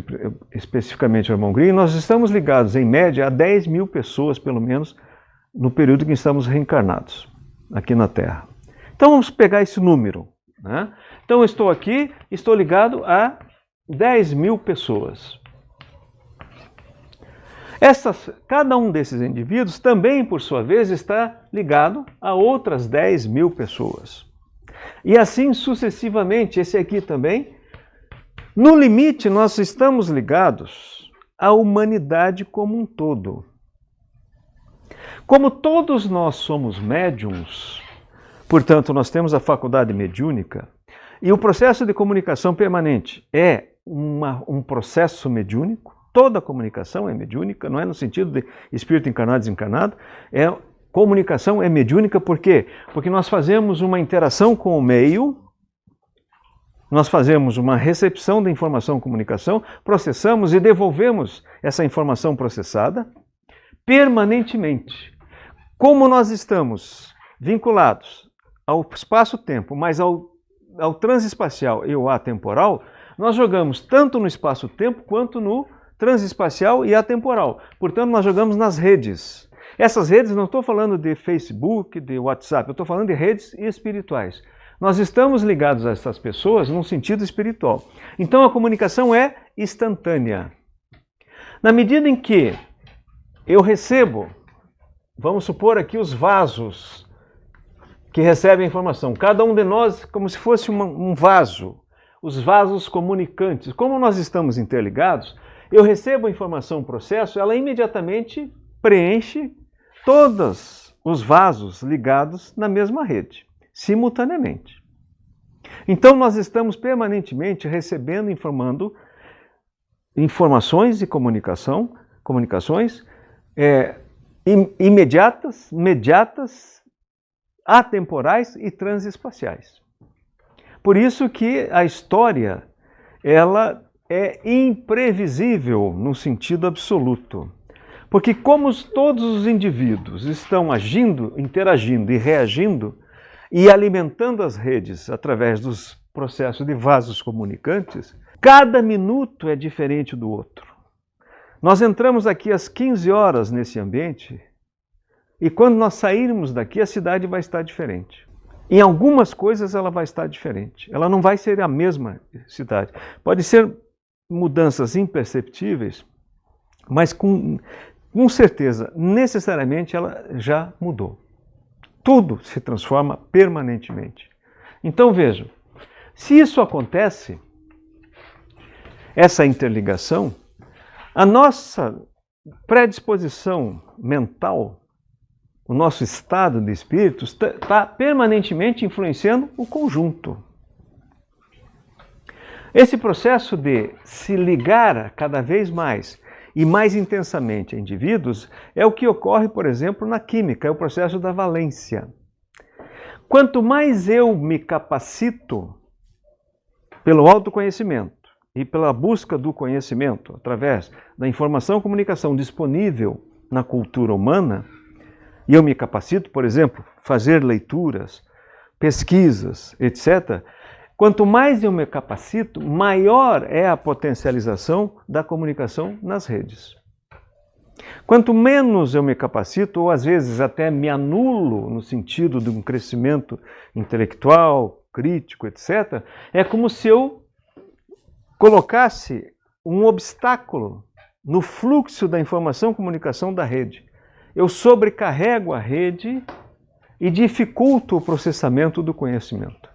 especificamente o irmão Grimm, nós estamos ligados, em média, a 10 mil pessoas, pelo menos, no período em que estamos reencarnados, aqui na Terra. Então vamos pegar esse número, né? Então eu estou aqui, estou ligado a 10 mil pessoas. Cada um desses indivíduos também, por sua vez, está ligado a outras 10 mil pessoas. E assim sucessivamente, esse aqui também. No limite, nós estamos ligados à humanidade como um todo. Como todos nós somos médiums, portanto, nós temos a faculdade mediúnica, e o processo de comunicação permanente é um processo mediúnico. Toda comunicação é mediúnica, não é no sentido de espírito encarnado e desencarnado. Comunicação é mediúnica por quê? Porque nós fazemos uma interação com o meio, nós fazemos uma recepção da informação comunicação, processamos e devolvemos essa informação processada permanentemente. Como nós estamos vinculados ao espaço-tempo, mas ao transespacial e ao atemporal, nós jogamos tanto no espaço-tempo quanto no transespacial e atemporal. Portanto, nós jogamos nas redes. Essas redes, não estou falando de Facebook, de WhatsApp, eu estou falando de redes espirituais. Nós estamos ligados a essas pessoas num sentido espiritual. Então a comunicação é instantânea. Na medida em que eu recebo, vamos supor aqui os vasos que recebem a informação, cada um de nós como se fosse um vaso, os vasos comunicantes. Como nós estamos interligados, eu recebo a informação, processo, ela imediatamente preenche todos os vasos ligados na mesma rede, simultaneamente. Então nós estamos permanentemente recebendo, informando informações e comunicações imediatas, mediatas, atemporais e transespaciais. Por isso que a história, ela é imprevisível no sentido absoluto. Porque como todos os indivíduos estão agindo, interagindo e reagindo e alimentando as redes através dos processos de vasos comunicantes, cada minuto é diferente do outro. Nós entramos aqui às 15 horas nesse ambiente e quando nós sairmos daqui a cidade vai estar diferente. Em algumas coisas ela vai estar diferente. Ela não vai ser a mesma cidade. Pode ser mudanças imperceptíveis, mas com certeza, necessariamente ela já mudou. Tudo se transforma permanentemente. Então vejam, se isso acontece, essa interligação, a nossa predisposição mental, o nosso estado de espírito está permanentemente influenciando o conjunto. Esse processo de se ligar cada vez mais e mais intensamente a indivíduos é o que ocorre, por exemplo, na química, é o processo da valência. Quanto mais eu me capacito pelo autoconhecimento e pela busca do conhecimento através da informação e comunicação disponível na cultura humana, e eu me capacito, por exemplo, fazer leituras, pesquisas, etc., quanto mais eu me capacito, maior é a potencialização da comunicação nas redes. Quanto menos eu me capacito, ou às vezes até me anulo no sentido de um crescimento intelectual, crítico, etc., é como se eu colocasse um obstáculo no fluxo da informação e comunicação da rede. Eu sobrecarrego a rede e dificulto o processamento do conhecimento.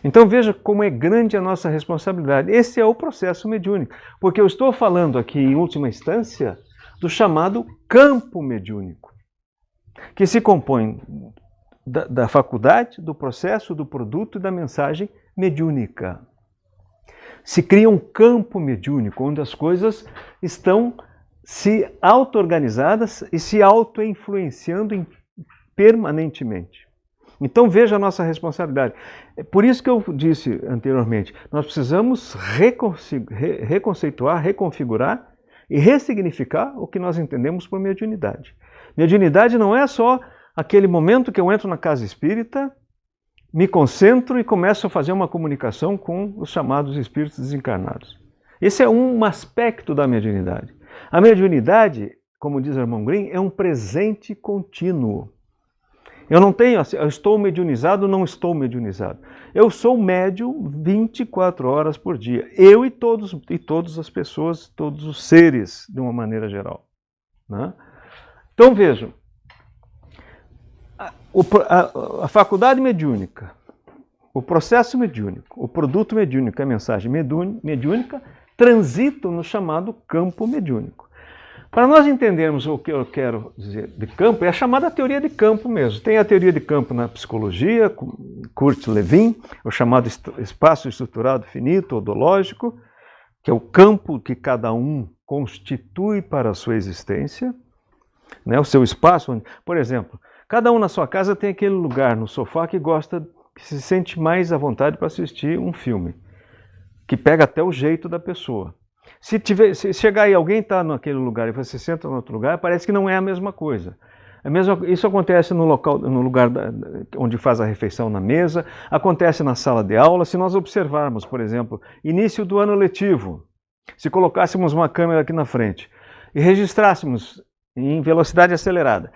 Então veja como é grande a nossa responsabilidade. Esse é o processo mediúnico, porque eu estou falando aqui, em última instância, do chamado campo mediúnico, que se compõe da faculdade, do processo, do produto e da mensagem mediúnica. Se cria um campo mediúnico, onde as coisas estão se auto-organizadas e se auto-influenciando permanentemente. Então veja a nossa responsabilidade. É por isso que eu disse anteriormente, nós precisamos reconceituar, reconfigurar e ressignificar o que nós entendemos por mediunidade. Mediunidade não é só aquele momento que eu entro na casa espírita, me concentro e começo a fazer uma comunicação com os chamados espíritos desencarnados. Esse é um aspecto da mediunidade. A mediunidade, como diz o irmão Grimm, é um presente contínuo. Eu estou mediunizado, não estou mediunizado. Eu sou médium 24 horas por dia. Eu e todas as pessoas, todos os seres, de uma maneira geral. Né? Então vejam, a faculdade mediúnica, o processo mediúnico, o produto mediúnico, a mensagem mediúnica, transitam no chamado campo mediúnico. Para nós entendermos o que eu quero dizer de campo, é a chamada teoria de campo mesmo. Tem a teoria de campo na psicologia, Kurt Lewin, o chamado espaço estruturado finito, odológico, que é o campo que cada um constitui para a sua existência, né? O seu espaço, onde, por exemplo, cada um na sua casa tem aquele lugar no sofá que se sente mais à vontade para assistir um filme, que pega até o jeito da pessoa. Se chegar aí alguém está naquele lugar e você senta em outro lugar, parece que não é a mesma coisa. Isso acontece no lugar onde faz a refeição na mesa, acontece na sala de aula. Se nós observarmos, por exemplo, início do ano letivo, se colocássemos uma câmera aqui na frente e registrássemos em velocidade acelerada,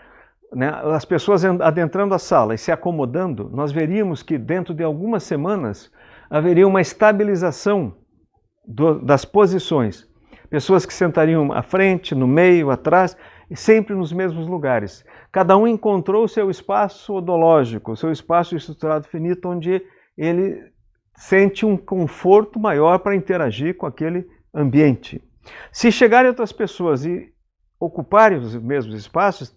né, as pessoas adentrando a sala e se acomodando, nós veríamos que dentro de algumas semanas haveria uma estabilização das posições. Pessoas que sentariam à frente, no meio, atrás, e sempre nos mesmos lugares. Cada um encontrou o seu espaço odológico, o seu espaço estruturado finito, onde ele sente um conforto maior para interagir com aquele ambiente. Se chegarem outras pessoas e ocuparem os mesmos espaços,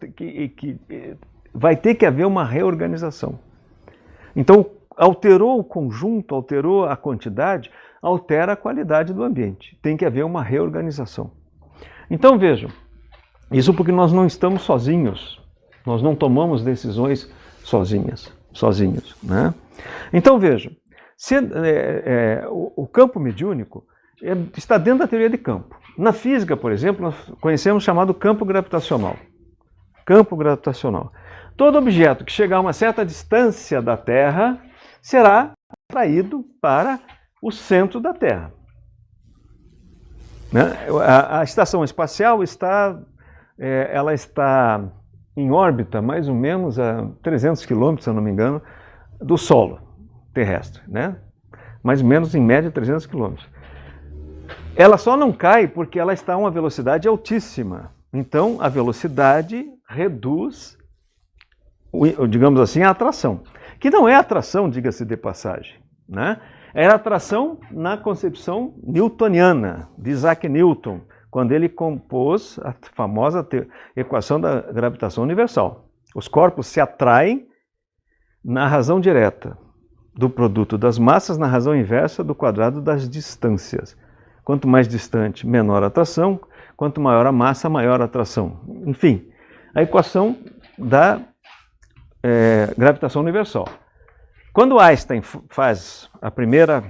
vai ter que haver uma reorganização. Então, alterou o conjunto, alterou a quantidade, altera a qualidade do ambiente. Tem que haver uma reorganização. Então vejam, isso porque nós não estamos sozinhos, nós não tomamos decisões sozinhos. Né? Então vejam, o campo mediúnico está dentro da teoria de campo. Na física, por exemplo, nós conhecemos o chamado campo gravitacional. Campo gravitacional. Todo objeto que chegar a uma certa distância da Terra será atraído para o centro da Terra. Né? A estação espacial está em órbita mais ou menos a 300 quilômetros, se eu não me engano, do solo terrestre. Né? Mais ou menos, em média, 300 quilômetros. Ela só não cai porque ela está a uma velocidade altíssima. Então, a velocidade reduz, digamos assim, a atração. Que não é atração, diga-se de passagem. Né? Era atração na concepção newtoniana, de Isaac Newton, quando ele compôs a famosa equação da gravitação universal. Os corpos se atraem na razão direta do produto das massas, na razão inversa do quadrado das distâncias. Quanto mais distante, menor a atração. Quanto maior a massa, maior a atração. Enfim, a equação da gravitação universal. Quando Einstein faz a primeira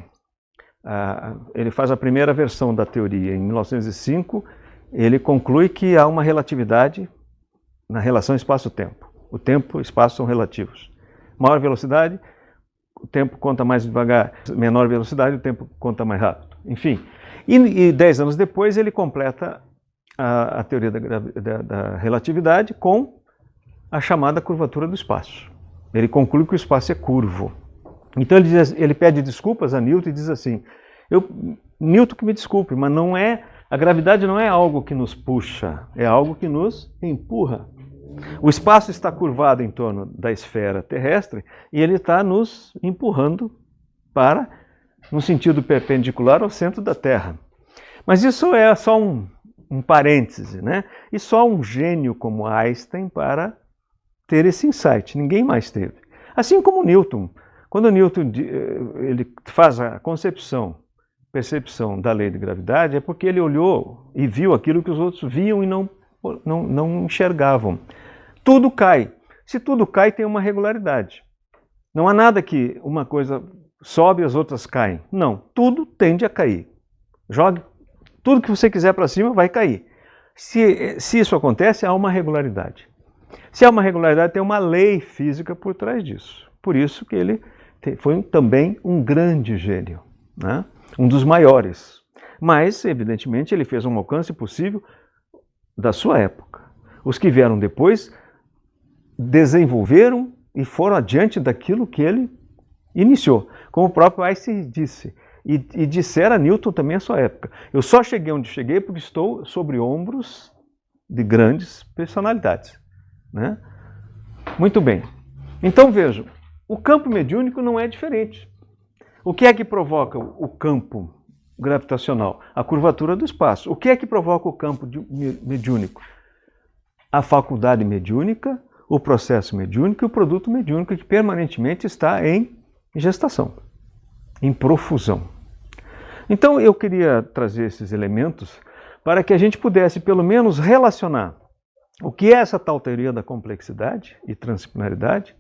versão da teoria em 1905, ele conclui que há uma relatividade na relação espaço-tempo. O tempo e o espaço são relativos. Maior velocidade, o tempo conta mais devagar. Menor velocidade, o tempo conta mais rápido. Enfim, e 10 anos depois ele completa a teoria da relatividade com a chamada curvatura do espaço. Ele conclui que o espaço é curvo. Então ele pede desculpas a Newton e diz assim, Newton que me desculpe, mas a gravidade não é algo que nos puxa, é algo que nos empurra. O espaço está curvado em torno da esfera terrestre e ele está nos empurrando no sentido perpendicular ao centro da Terra. Mas isso é só um parêntese, né? E só um gênio como Einstein para ter esse insight, ninguém mais teve. Assim como Newton. Quando Newton ele faz a percepção da lei de gravidade, é porque ele olhou e viu aquilo que os outros viam e não enxergavam. Tudo cai. Se tudo cai, tem uma regularidade. Não há nada que uma coisa sobe e as outras caem. Não, tudo tende a cair. Jogue tudo que você quiser para cima, vai cair. Se isso acontece, há uma regularidade. Se há uma regularidade, tem uma lei física por trás disso. Por isso que ele foi também um grande gênio, né? Um dos maiores. Mas, evidentemente, ele fez um alcance possível da sua época. Os que vieram depois desenvolveram e foram adiante daquilo que ele iniciou. Como o próprio Einstein disse, e dissera Newton também a sua época. Eu só cheguei onde cheguei porque estou sobre ombros de grandes personalidades, né? Muito bem. Então vejam, o campo mediúnico não é diferente. O que é que provoca o campo gravitacional? A curvatura do espaço. O que é que provoca o campo mediúnico? A faculdade mediúnica, o processo mediúnico e o produto mediúnico que permanentemente está em gestação, em profusão. Então eu queria trazer esses elementos para que a gente pudesse pelo menos relacionar o que é essa tal teoria da complexidade e transdisciplinaridade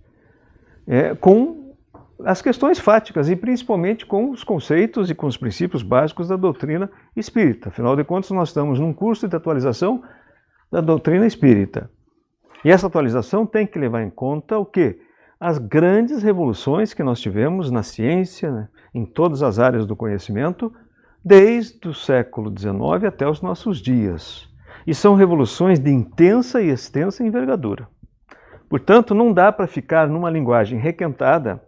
com as questões fáticas e principalmente com os conceitos e com os princípios básicos da doutrina espírita. Afinal de contas, nós estamos num curso de atualização da doutrina espírita. E essa atualização tem que levar em conta o quê? As grandes revoluções que nós tivemos na ciência, né, em todas as áreas do conhecimento, desde o século XIX até os nossos dias. E são revoluções de intensa e extensa envergadura. Portanto, não dá para ficar numa linguagem requentada,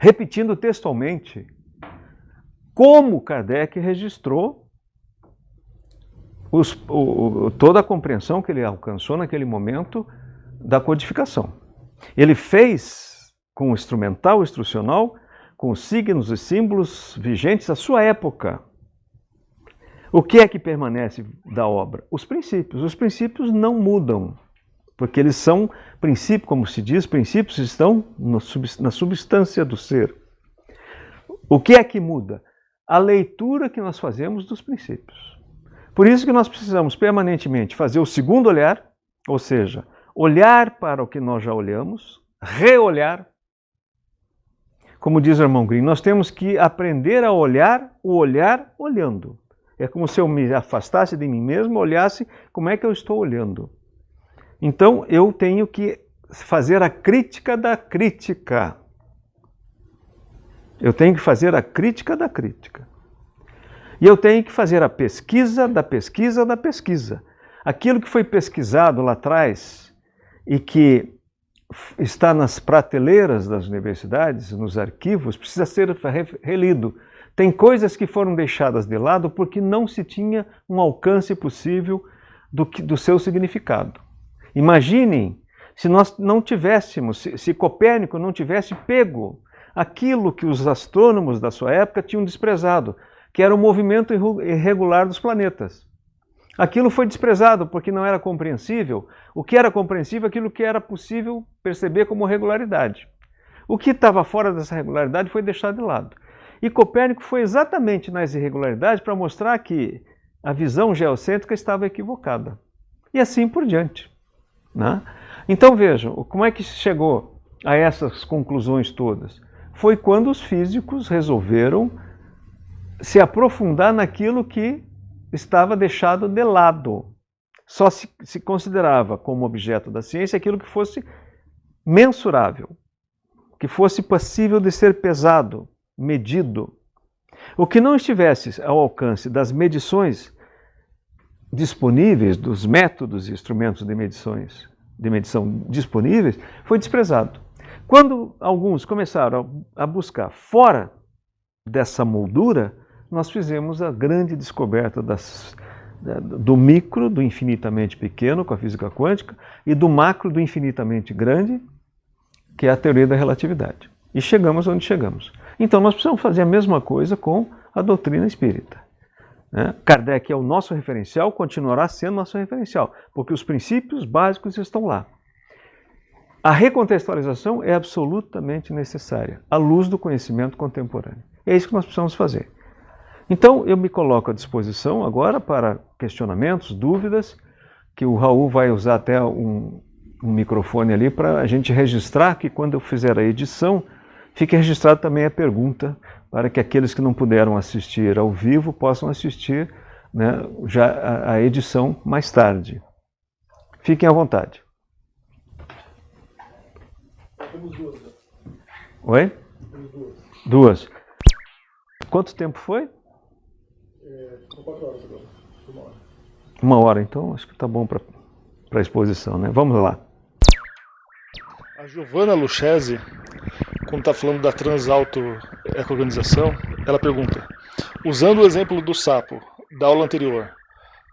repetindo textualmente como Kardec registrou toda a compreensão que ele alcançou naquele momento da codificação. Ele fez com o instrumental, o instrucional, com os signos e símbolos vigentes à sua época. O que é que permanece da obra? Os princípios. Os princípios não mudam, porque eles são princípios, como se diz, princípios estão na substância do ser. O que é que muda? A leitura que nós fazemos dos princípios. Por isso que nós precisamos permanentemente fazer o segundo olhar, ou seja, olhar para o que nós já olhamos, reolhar. Como diz o irmão Grimm, nós temos que aprender a olhar o olhar olhando. É como se eu me afastasse de mim mesmo, olhasse como é que eu estou olhando. Então eu tenho que fazer a crítica da crítica. Eu tenho que fazer a crítica da crítica. E eu tenho que fazer a pesquisa da pesquisa da pesquisa. Aquilo que foi pesquisado lá atrás e que está nas prateleiras das universidades, nos arquivos, precisa ser relido. Tem coisas que foram deixadas de lado porque não se tinha um alcance possível do seu significado. Imaginem se nós não tivéssemos, se Copérnico não tivesse pego aquilo que os astrônomos da sua época tinham desprezado, que era o movimento irregular dos planetas. Aquilo foi desprezado porque não era compreensível. O que era compreensível é aquilo que era possível perceber como regularidade. O que estava fora dessa regularidade foi deixado de lado. E Copérnico foi exatamente nas irregularidades para mostrar que a visão geocêntrica estava equivocada. E assim por diante, né? Então vejam, como é que se chegou a essas conclusões todas? Foi quando os físicos resolveram se aprofundar naquilo que estava deixado de lado. Só se considerava como objeto da ciência aquilo que fosse mensurável, que fosse passível de ser pesado, medido. O que não estivesse ao alcance das medições disponíveis, dos métodos e instrumentos de medição disponíveis, foi desprezado. Quando alguns começaram a buscar fora dessa moldura, nós fizemos a grande descoberta do micro, do infinitamente pequeno, com a física quântica, e do macro, do infinitamente grande, que é a teoria da relatividade. E chegamos onde chegamos. Então nós precisamos fazer a mesma coisa com a doutrina espírita. Kardec é o nosso referencial, continuará sendo nosso referencial, porque os princípios básicos estão lá. A recontextualização é absolutamente necessária, à luz do conhecimento contemporâneo. É isso que nós precisamos fazer. Então, eu me coloco à disposição agora para questionamentos, dúvidas, que o Raul vai usar até um microfone ali para a gente registrar, que quando eu fizer a edição, fique registrado também a pergunta, para que aqueles que não puderam assistir ao vivo possam assistir, né, já a edição mais tarde. Fiquem à vontade. Temos duas. Oi? Temos duas. Duas. Quanto tempo foi? São 4 horas agora. 1 hora. 1 hora, então acho que está bom para a exposição, né? Vamos lá. A Giovanna Lucchesi, quando está falando da Transalto Eco-Organização, ela pergunta: usando o exemplo do sapo da aula anterior,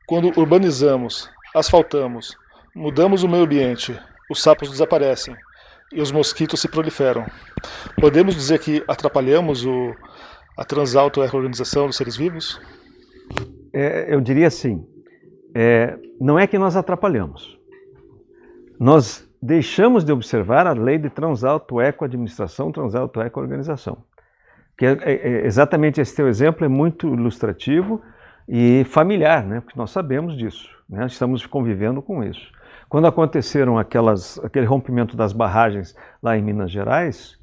quando urbanizamos, asfaltamos, mudamos o meio ambiente, os sapos desaparecem e os mosquitos se proliferam, podemos dizer que atrapalhamos a Transalto Eco-Organização dos seres vivos? Eu diria assim, não é que nós atrapalhamos. Nós deixamos de observar a lei de Transalto Eco-Administração, Transalto Eco-Organização. Que exatamente esse teu exemplo é muito ilustrativo e familiar, né? Porque nós sabemos disso, né? Estamos convivendo com isso. Quando aconteceram aquele rompimento das barragens lá em Minas Gerais,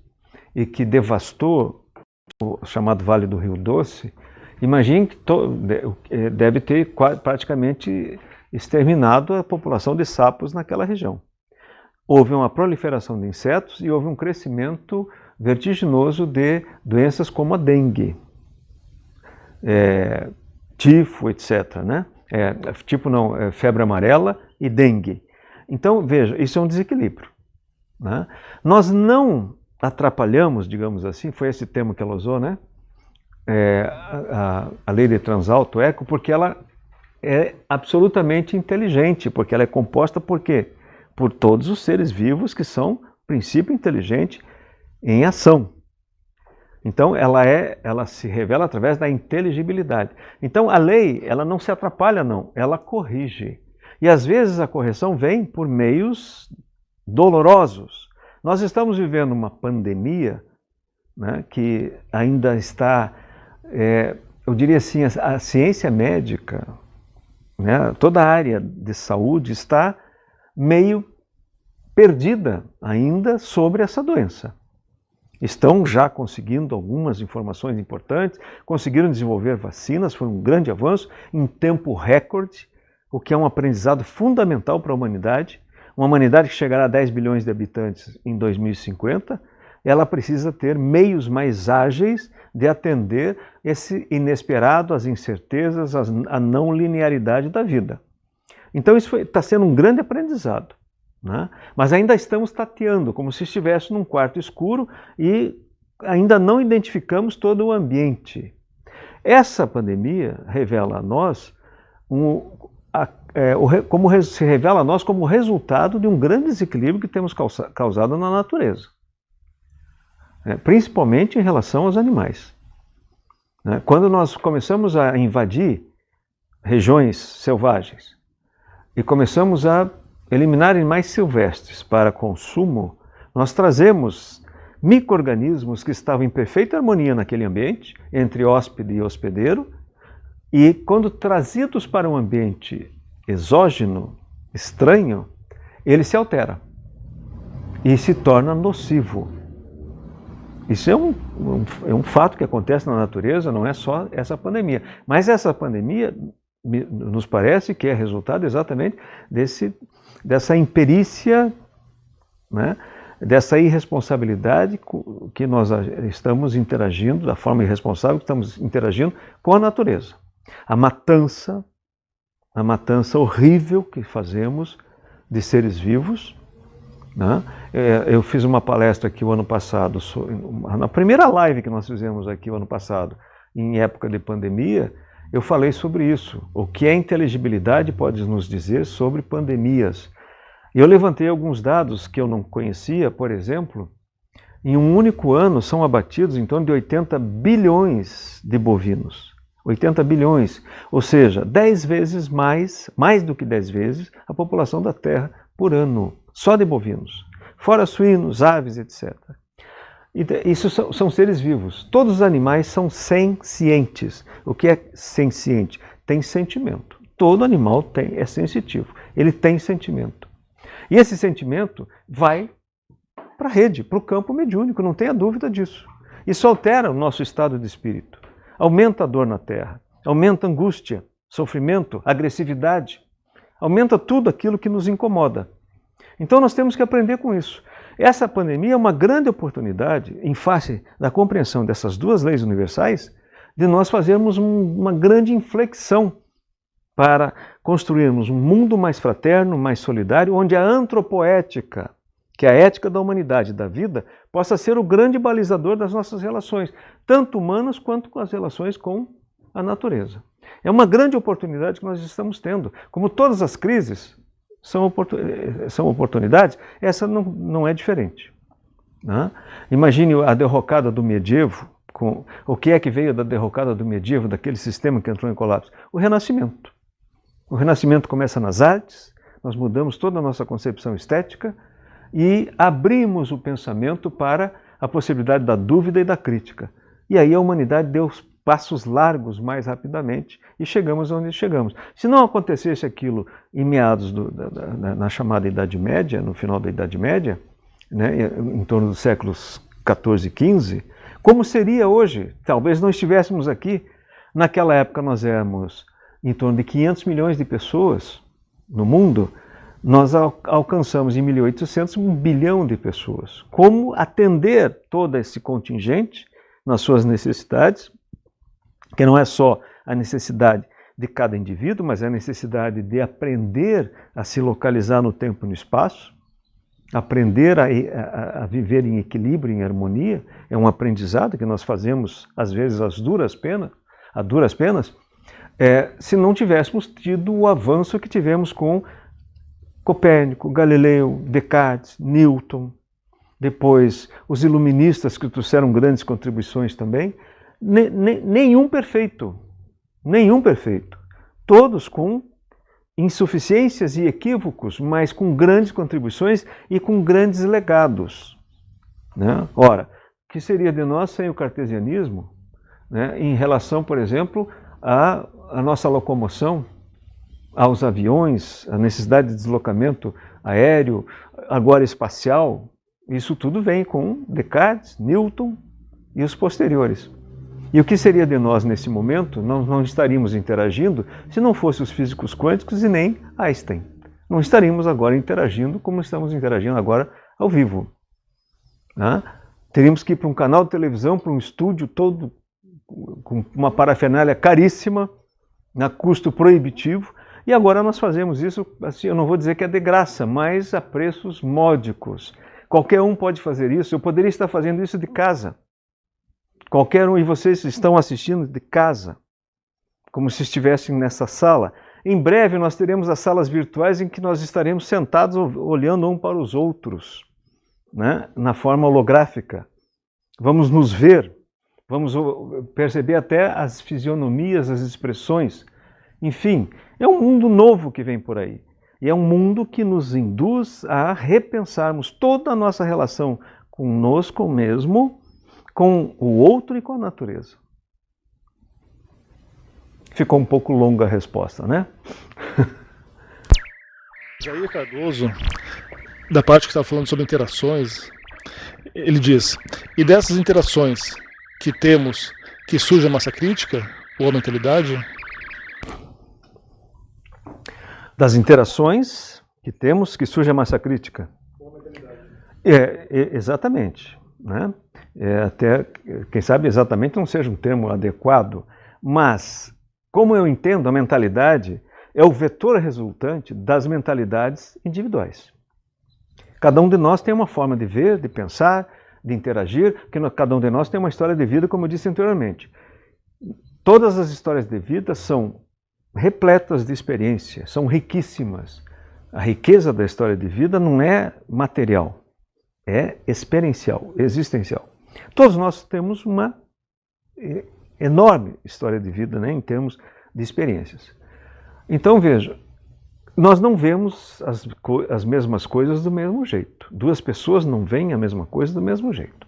e que devastou o chamado Vale do Rio Doce, imagine que deve ter praticamente exterminado a população de sapos naquela região. Houve uma proliferação de insetos e houve um crescimento vertiginoso de doenças como a dengue, tifo, etc. Né? Febre amarela e dengue. Então, veja, isso é um desequilíbrio. Né? Nós não atrapalhamos, digamos assim, foi esse termo que ela usou, né? A lei de Transalto Eco, porque ela é absolutamente inteligente, porque ela é composta por quê? Por todos os seres vivos que são princípio inteligente em ação. Então ela se revela através da inteligibilidade. Então a lei, ela não se atrapalha não, ela corrige. E às vezes a correção vem por meios dolorosos. Nós estamos vivendo uma pandemia, né, que ainda está, eu diria assim, a ciência médica, né, toda a área de saúde está meio perdida ainda sobre essa doença. Estão já conseguindo algumas informações importantes, conseguiram desenvolver vacinas, foi um grande avanço em tempo recorde, o que é um aprendizado fundamental para a humanidade. Uma humanidade que chegará a 10 bilhões de habitantes em 2050, ela precisa ter meios mais ágeis de atender esse inesperado, as incertezas, a não linearidade da vida. Então isso está sendo um grande aprendizado, né? Mas ainda estamos tateando, como se estivesse num quarto escuro e ainda não identificamos todo o ambiente. Essa pandemia revela a nós se revela a nós como resultado de um grande desequilíbrio que temos causado na natureza, principalmente em relação aos animais. Quando nós começamos a invadir regiões selvagens e começamos a eliminar animais silvestres para consumo, nós trazemos micro-organismos que estavam em perfeita harmonia naquele ambiente, entre hóspede e hospedeiro, e quando trazidos para um ambiente exógeno, estranho, ele se altera e se torna nocivo. Isso é um fato que acontece na natureza, não é só essa pandemia. Mas essa pandemia nos parece que é resultado exatamente dessa imperícia, né, dessa irresponsabilidade que nós estamos interagindo, da forma irresponsável que estamos interagindo com a natureza. A matança, na matança horrível que fazemos de seres vivos, né? Eu fiz uma palestra aqui o ano passado, na primeira live que nós fizemos aqui o ano passado, em época de pandemia, eu falei sobre isso. O que a inteligibilidade pode nos dizer sobre pandemias? E eu levantei alguns dados que eu não conhecia, por exemplo, em um único ano são abatidos em torno de 80 bilhões de bovinos. 80 bilhões, ou seja, 10 vezes mais do que 10 vezes, a população da Terra por ano, só de bovinos. Fora suínos, aves, etc. Isso são seres vivos. Todos os animais são sencientes. O que é senciente? Tem sentimento. Todo animal é sensitivo. Ele tem sentimento. E esse sentimento vai para a rede, para o campo mediúnico, não tenha dúvida disso. Isso altera o nosso estado de espírito. Aumenta a dor na Terra. Aumenta a angústia, sofrimento, agressividade. Aumenta tudo aquilo que nos incomoda. Então nós temos que aprender com isso. Essa pandemia é uma grande oportunidade, em face da compreensão dessas duas leis universais, de nós fazermos uma grande inflexão para construirmos um mundo mais fraterno, mais solidário, onde a antropoética, que é a ética da humanidade e da vida, possa ser o grande balizador das nossas relações, tanto humanas quanto com as relações com a natureza. É uma grande oportunidade que nós estamos tendo. Como todas as crises são oportunidades, essa não é diferente. Né? Imagine a derrocada do medievo, o que é que veio da derrocada do medievo, daquele sistema que entrou em colapso? O Renascimento. O Renascimento começa nas artes, nós mudamos toda a nossa concepção estética e abrimos o pensamento para a possibilidade da dúvida e da crítica. E aí a humanidade deu passos largos mais rapidamente e chegamos onde chegamos. Se não acontecesse aquilo em meados na chamada Idade Média, no final da Idade Média, né, em torno dos séculos 14 e 15, como seria hoje? Talvez não estivéssemos aqui. Naquela época nós éramos em torno de 500 milhões de pessoas no mundo. Nós alcançamos em 1800 1 bilhão de pessoas. Como atender todo esse contingente nas suas necessidades, que não é só a necessidade de cada indivíduo, mas é a necessidade de aprender a se localizar no tempo e no espaço, aprender a viver em equilíbrio, em harmonia. É um aprendizado que nós fazemos, às vezes, a duras penas, se não tivéssemos tido o avanço que tivemos com Copérnico, Galileu, Descartes, Newton, depois os iluministas que trouxeram grandes contribuições também. Nenhum perfeito, todos com insuficiências e equívocos, mas com grandes contribuições e com grandes legados. Né? Ora, o que seria de nós sem o cartesianismo, né, em relação, por exemplo, à nossa locomoção, aos aviões, a necessidade de deslocamento aéreo, agora espacial? Isso tudo vem com Descartes, Newton e os posteriores. E o que seria de nós nesse momento? Nós não estaríamos interagindo se não fossem os físicos quânticos e nem Einstein. Não estaríamos agora interagindo como estamos interagindo agora ao vivo. Né? Teríamos que ir para um canal de televisão, para um estúdio todo com uma parafernália caríssima, a custo proibitivo, e agora nós fazemos isso, assim, eu não vou dizer que é de graça, mas a preços módicos. Qualquer um pode fazer isso, eu poderia estar fazendo isso de casa. Qualquer um, e vocês estão assistindo de casa, como se estivessem nessa sala. Em breve nós teremos as salas virtuais em que nós estaremos sentados olhando um para os outros, né, na forma holográfica. Vamos nos ver, vamos perceber até as fisionomias, as expressões. Enfim, é um mundo novo que vem por aí. E é um mundo que nos induz a repensarmos toda a nossa relação conosco mesmo, com o outro e com a natureza. Ficou um pouco longa a resposta, né? Jair Cardoso, da parte que está falando sobre interações, ele diz: e dessas interações que temos, que surge a massa crítica ou a mentalidade? Das interações que temos, que surge a massa crítica. Ou a mentalidade. Exatamente, né? Até, quem sabe exatamente não seja um termo adequado, mas como eu entendo a mentalidade, é o vetor resultante das mentalidades individuais. Cada um de nós tem uma forma de ver, de pensar, de interagir, porque cada um de nós tem uma história de vida, como eu disse anteriormente. Todas as histórias de vida são repletas de experiência, são riquíssimas. A riqueza da história de vida não é material, é experiencial, existencial. Todos nós temos uma enorme história de vida, né, em termos de experiências. Então, veja, nós não vemos as mesmas coisas do mesmo jeito. Duas pessoas não veem a mesma coisa do mesmo jeito.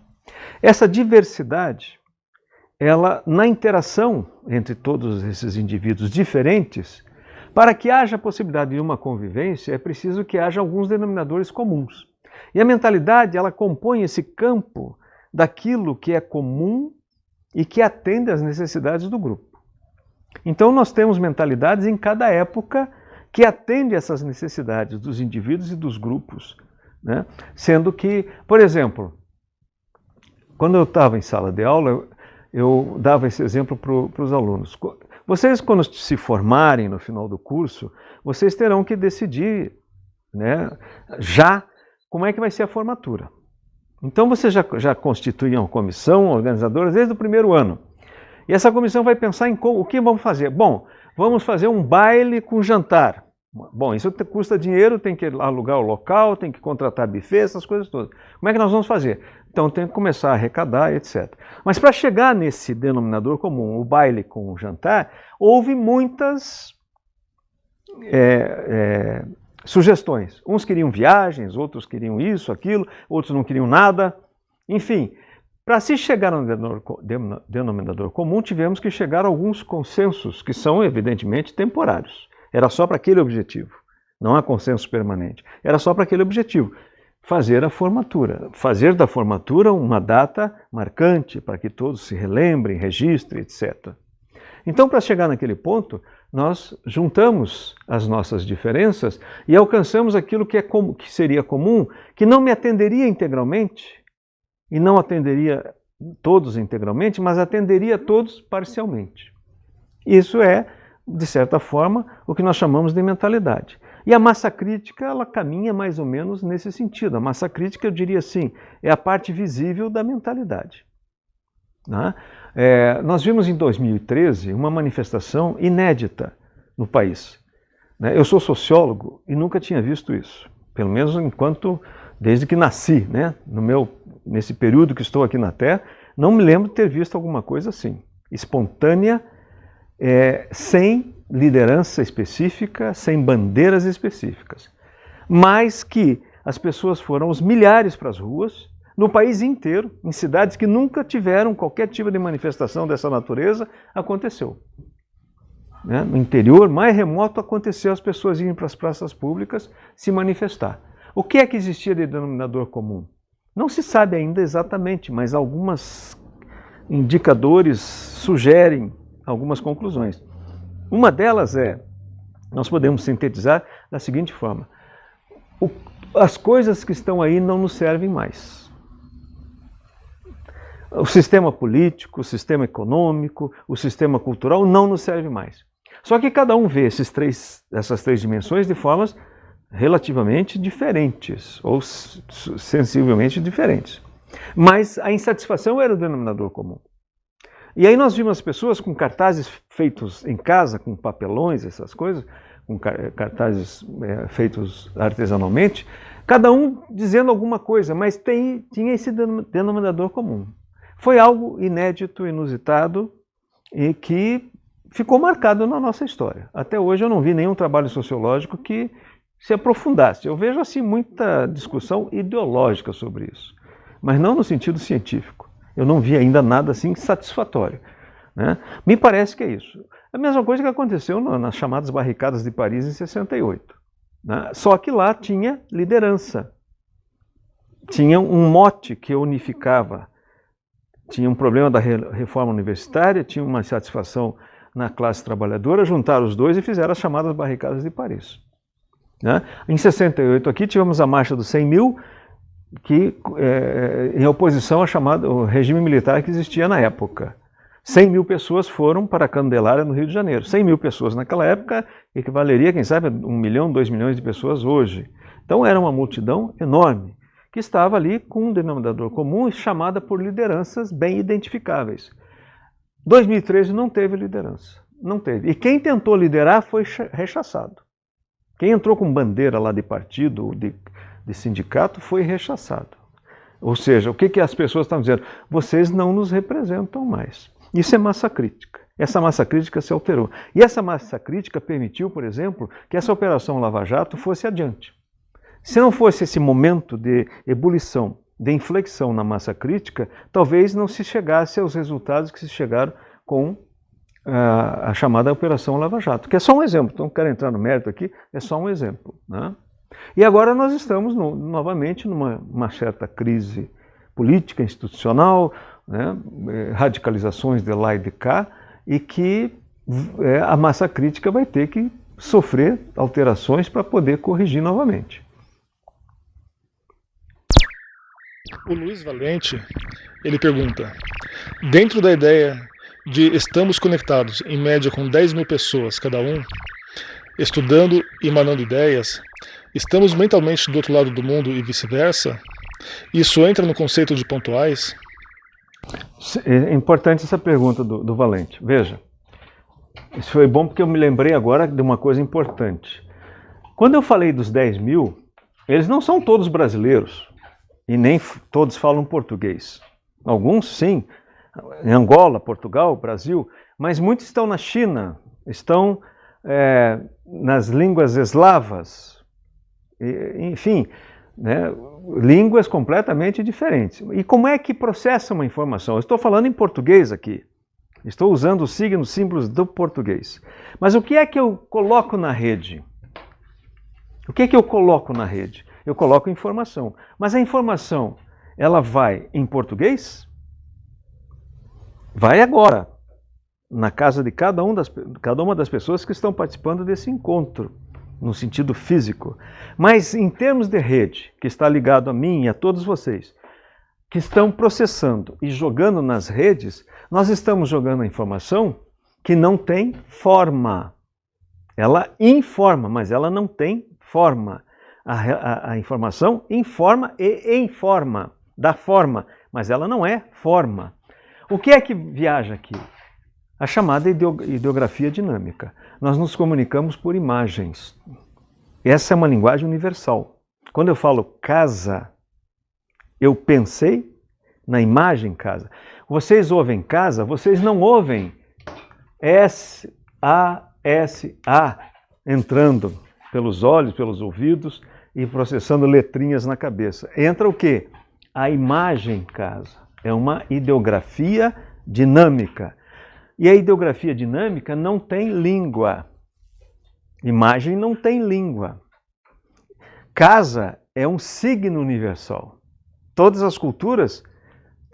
Essa diversidade, ela, na interação entre todos esses indivíduos diferentes, para que haja a possibilidade de uma convivência, é preciso que haja alguns denominadores comuns. E a mentalidade, ela compõe esse campo daquilo que é comum e que atende às necessidades do grupo. Então nós temos mentalidades em cada época que atende essas necessidades dos indivíduos e dos grupos, né? Sendo que, por exemplo, quando eu estava em sala de aula, eu dava esse exemplo para os alunos. Vocês, quando se formarem no final do curso, vocês terão que decidir, né, já como é que vai ser a formatura. Então vocês já constituem uma comissão organizadora desde o primeiro ano. E essa comissão vai pensar em o que vamos fazer. Bom, vamos fazer um baile com jantar. Bom, isso custa dinheiro, tem que alugar o local, tem que contratar buffet, essas coisas todas. Como é que nós vamos fazer? Então tem que começar a arrecadar, etc. Mas para chegar nesse denominador comum, o baile com o jantar, houve muitas sugestões. Uns queriam viagens, outros queriam isso, aquilo, outros não queriam nada. Enfim, para se chegar no denominador comum, tivemos que chegar a alguns consensos, que são evidentemente temporários. Era só para aquele objetivo, não há consenso permanente. Era só para aquele objetivo, fazer a formatura. Fazer da formatura uma data marcante, para que todos se relembrem, registrem, etc. Então, para chegar naquele ponto, nós juntamos as nossas diferenças e alcançamos aquilo que seria comum, que não me atenderia integralmente, e não atenderia todos integralmente, mas atenderia todos parcialmente. Isso é, de certa forma, o que nós chamamos de mentalidade. E a massa crítica, ela caminha mais ou menos nesse sentido. A massa crítica, eu diria assim, é a parte visível da mentalidade. Né? Nós vimos em 2013 uma manifestação inédita no país. Né? Eu sou sociólogo e nunca tinha visto isso, pelo menos desde que nasci, né? Nesse período que estou aqui na Terra, não me lembro de ter visto alguma coisa assim, espontânea, sem liderança específica, sem bandeiras específicas, mas que as pessoas foram aos milhares para as ruas, no país inteiro, em cidades que nunca tiveram qualquer tipo de manifestação dessa natureza, aconteceu. Né? No interior mais remoto aconteceu as pessoas irem para as praças públicas se manifestar. O que é que existia de denominador comum? Não se sabe ainda exatamente, mas alguns indicadores sugerem algumas conclusões. Uma delas nós podemos sintetizar da seguinte forma: as coisas que estão aí não nos servem mais. O sistema político, o sistema econômico, o sistema cultural não nos serve mais. Só que cada um vê essas três dimensões de formas relativamente diferentes, ou sensivelmente diferentes. Mas a insatisfação era o denominador comum. E aí nós vimos as pessoas com cartazes feitos em casa, com papelões, essas coisas, com cartazes feitos artesanalmente, cada um dizendo alguma coisa, mas tinha esse denominador comum. Foi algo inédito, inusitado e que ficou marcado na nossa história. Até hoje eu não vi nenhum trabalho sociológico que se aprofundasse. Eu vejo assim muita discussão ideológica sobre isso, mas não no sentido científico. Eu não vi ainda nada assim satisfatório. Né? Me parece que é isso. A mesma coisa que aconteceu nas chamadas barricadas de Paris em 68. Né? Só que lá tinha liderança. Tinha um mote que unificava. Tinha um problema da reforma universitária, tinha uma insatisfação na classe trabalhadora, juntaram os dois e fizeram as chamadas barricadas de Paris. Né? Em 68 aqui tivemos a Marcha dos 100 mil, que em oposição ao regime militar que existia na época. 100 mil pessoas foram para a Candelária, no Rio de Janeiro. 100 mil pessoas naquela época equivaleria, quem sabe, a 1 milhão, 2 milhões de pessoas hoje. Então era uma multidão enorme, que estava ali com um denominador comum e chamada por lideranças bem identificáveis. 2013 não teve liderança, não teve. E quem tentou liderar foi rechaçado. Quem entrou com bandeira lá de partido, de sindicato, foi rechaçado. Ou seja, o que as pessoas estão dizendo? Vocês não nos representam mais. Isso é massa crítica. Essa massa crítica se alterou. E essa massa crítica permitiu, por exemplo, que essa Operação Lava Jato fosse adiante. Se não fosse esse momento de ebulição, de inflexão na massa crítica, talvez não se chegasse aos resultados que se chegaram com a chamada Operação Lava Jato, que é só um exemplo. Então, não quero entrar no mérito aqui, é só um exemplo, né? E agora nós estamos novamente numa certa crise política, institucional, né? Radicalizações de lá e de cá, e que a massa crítica vai ter que sofrer alterações para poder corrigir novamente. O Luiz Valente, ele pergunta, dentro da ideia de estamos conectados em média com 10 mil pessoas cada um, estudando e emanando ideias, estamos mentalmente do outro lado do mundo e vice-versa? Isso entra no conceito de pontuais? É importante essa pergunta do Valente. Veja, isso foi bom porque eu me lembrei agora de uma coisa importante. Quando eu falei dos 10 mil, eles não são todos brasileiros e nem todos falam português. Alguns sim, em Angola, Portugal, Brasil, mas muitos estão na China, estão nas línguas eslavas, enfim, né, línguas completamente diferentes. E como é que processa uma informação? Eu estou falando em português aqui, estou usando os signos, símbolos do português. Mas o que é que eu coloco na rede? O que é que eu coloco na rede? Eu coloco informação. Mas a informação, ela vai em português? Vai agora, na casa de cada uma das pessoas que estão participando desse encontro, no sentido físico. Mas em termos de rede, que está ligado a mim e a todos vocês, que estão processando e jogando nas redes, nós estamos jogando a informação que não tem forma. Ela informa, mas ela não tem forma. A informação informa e informa, dá forma, mas ela não é forma. O que é que viaja aqui? A chamada ideografia dinâmica. Nós nos comunicamos por imagens. Essa é uma linguagem universal. Quando eu falo casa, eu pensei na imagem casa. Vocês ouvem casa, vocês não ouvem S-A-S-A entrando pelos olhos, pelos ouvidos e processando letrinhas na cabeça. Entra o quê? A imagem casa. É uma ideografia dinâmica. E a ideografia dinâmica não tem língua. Imagem não tem língua. Casa é um signo universal. Todas as culturas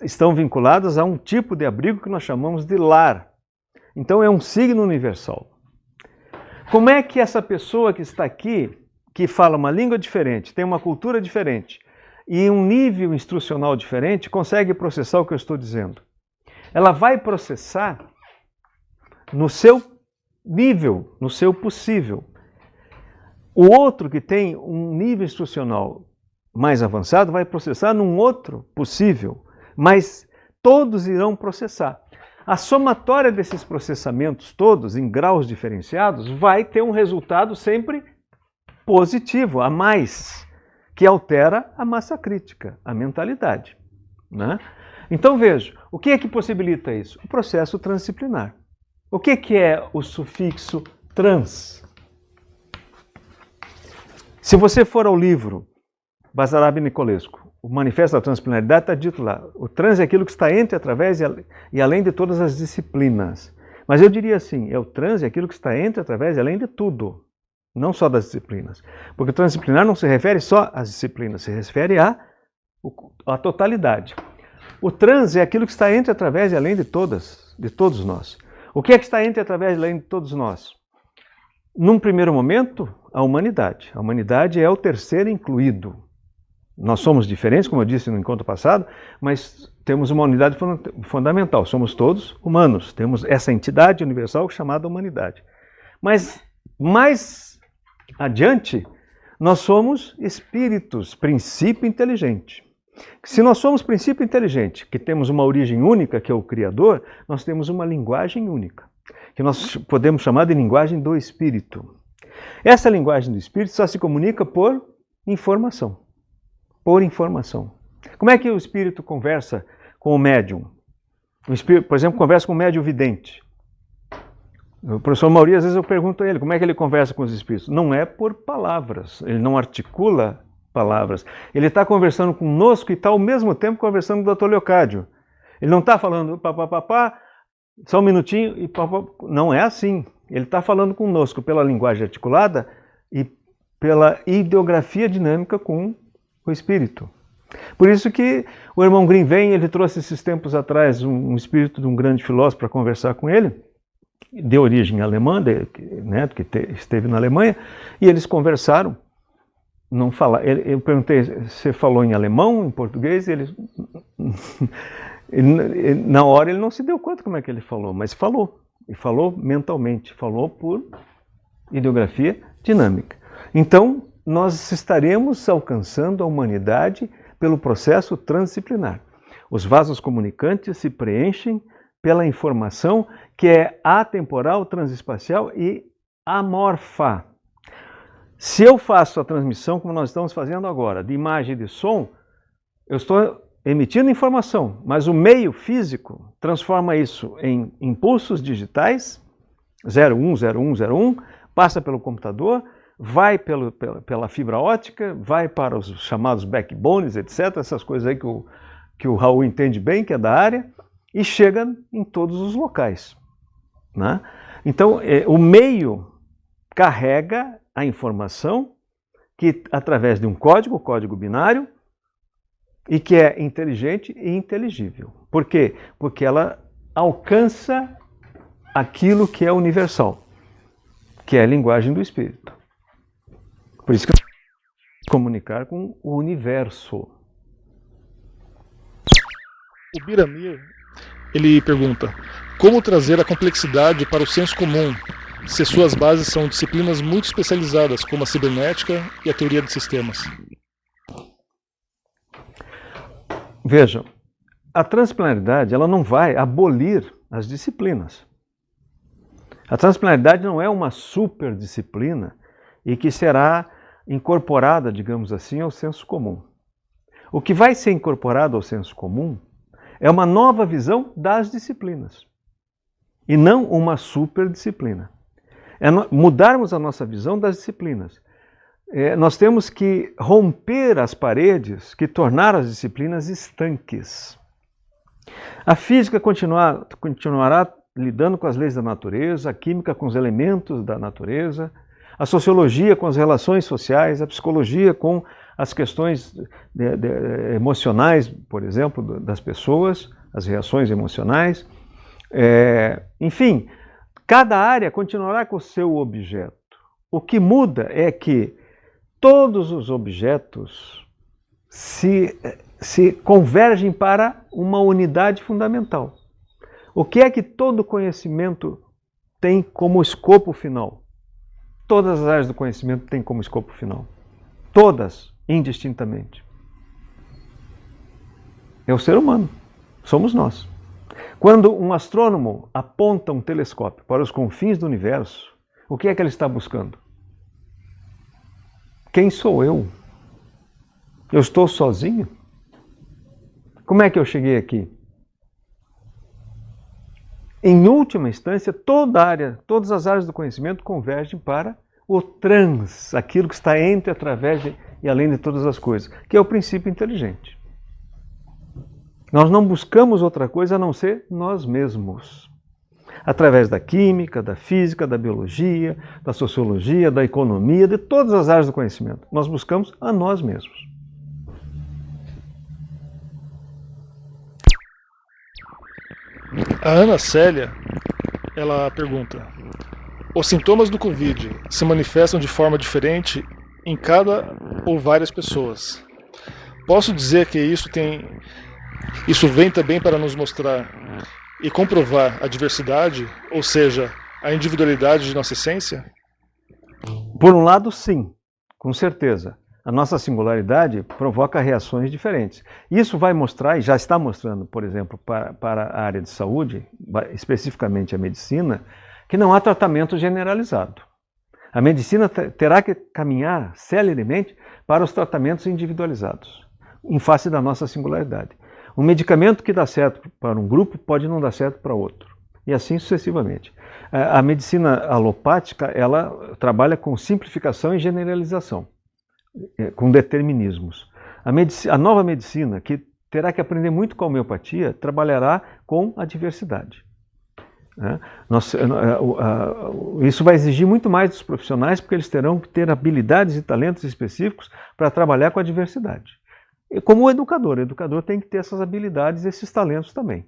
estão vinculadas a um tipo de abrigo que nós chamamos de lar. Então é um signo universal. Como é que essa pessoa que está aqui, que fala uma língua diferente, tem uma cultura diferente e um nível instrucional diferente, consegue processar o que eu estou dizendo? Ela vai processar no seu nível, no seu possível. O outro que tem um nível instrucional mais avançado vai processar num outro possível, mas todos irão processar. A somatória desses processamentos todos, em graus diferenciados, vai ter um resultado sempre positivo, a mais, que altera a massa crítica, a mentalidade, né? Então veja, o que é que possibilita isso? O processo transdisciplinar. O que é o sufixo trans? Se você for ao livro Basarab e Nicolescu, o Manifesto da Transdisciplinaridade, está dito lá, o trans é aquilo que está entre, através e além de todas as disciplinas. Mas eu diria assim, o trans é aquilo que está entre, através e além de tudo, não só das disciplinas. Porque o transdisciplinar não se refere só às disciplinas, se refere à totalidade. O trans é aquilo que está entre, através e além de todos nós. O que é que está entre, através e além de todos nós? Num primeiro momento, a humanidade. A humanidade é o terceiro incluído. Nós somos diferentes, como eu disse no encontro passado, mas temos uma unidade fundamental. Somos todos humanos. Temos essa entidade universal chamada humanidade. Mas mais adiante, nós somos espíritos, princípio inteligente. Se nós somos princípio inteligente, que temos uma origem única, que é o Criador, nós temos uma linguagem única, que nós podemos chamar de linguagem do Espírito. Essa linguagem do Espírito só se comunica por informação. Por informação. Como é que o Espírito conversa com o médium? O Espírito, por exemplo, conversa com o médium vidente. O professor Mauri, às vezes eu pergunto a ele, como é que ele conversa com os Espíritos? Não é por palavras, ele não articula palavras. Ele está conversando conosco e está ao mesmo tempo conversando com o Dr. Leocádio. Ele não está falando papapá, só um minutinho e papapá. Não é assim. Ele está falando conosco pela linguagem articulada e pela ideografia dinâmica com o Espírito. Por isso que o irmão Grimm vem, ele trouxe esses tempos atrás um espírito de um grande filósofo para conversar com ele, de origem alemã, né, que esteve na Alemanha, e eles conversaram. Não fala. Eu perguntei, você falou em alemão, em português? Ele, na hora ele não se deu conta como é que ele falou, mas falou. E falou mentalmente, falou por ideografia dinâmica. Então, nós estaremos alcançando a humanidade pelo processo transdisciplinar. Os vasos comunicantes se preenchem pela informação que é atemporal, transespacial e amorfa. Se eu faço a transmissão, como nós estamos fazendo agora, de imagem e de som, eu estou emitindo informação, mas o meio físico transforma isso em impulsos digitais, 010101, passa pelo computador, vai pela fibra ótica, vai para os chamados backbones, etc., essas coisas aí que o Raul entende bem, que é da área, e chega em todos os locais, né? Então, o meio carrega a informação que, através de um código binário, e que é inteligente e inteligível. Por quê? Porque ela alcança aquilo que é universal, que é a linguagem do Espírito. Por isso que comunicar com o universo. O Biramir, ele pergunta, como trazer a complexidade para o senso comum, se suas bases são disciplinas muito especializadas, como a cibernética e a teoria de sistemas? Vejam, a transplanaridade ela não vai abolir as disciplinas. A transplanaridade não é uma superdisciplina e que será incorporada, digamos assim, ao senso comum. O que vai ser incorporado ao senso comum é uma nova visão das disciplinas e não uma superdisciplina. É mudarmos a nossa visão das disciplinas. Nós temos que romper as paredes que tornaram as disciplinas estanques. A física continuará lidando com as leis da natureza, a química com os elementos da natureza, a sociologia com as relações sociais, a psicologia com as questões emocionais, por exemplo, das pessoas, as reações emocionais. Enfim, cada área continuará com o seu objeto. O que muda é que todos os objetos se convergem para uma unidade fundamental. O que é que todo conhecimento tem como escopo final? Todas as áreas do conhecimento têm como escopo final. Todas, indistintamente. É o ser humano. Somos nós. Quando um astrônomo aponta um telescópio para os confins do universo, o que é que ele está buscando? Quem sou eu? Eu estou sozinho? Como é que eu cheguei aqui? Em última instância, todas as áreas do conhecimento convergem para o trans, aquilo que está entre, através e além de todas as coisas, que é o princípio inteligente. Nós não buscamos outra coisa a não ser nós mesmos. Através da química, da física, da biologia, da sociologia, da economia, de todas as áreas do conhecimento. Nós buscamos a nós mesmos. A Ana Célia, ela pergunta, os sintomas do Covid se manifestam de forma diferente em cada ou várias pessoas. Posso dizer que isso vem também para nos mostrar e comprovar a diversidade, ou seja, a individualidade de nossa essência? Por um lado, sim, com certeza. A nossa singularidade provoca reações diferentes. Isso vai mostrar, e já está mostrando, por exemplo, para a área de saúde, especificamente a medicina, que não há tratamento generalizado. A medicina terá que caminhar celeremente para os tratamentos individualizados, em face da nossa singularidade. Um medicamento que dá certo para um grupo pode não dar certo para outro, e assim sucessivamente. A medicina alopática, ela trabalha com simplificação e generalização, com determinismos. A nova medicina, que terá que aprender muito com a homeopatia, trabalhará com a diversidade. Isso vai exigir muito mais dos profissionais, porque eles terão que ter habilidades e talentos específicos para trabalhar com a diversidade. E como o educador tem que ter essas habilidades e esses talentos também,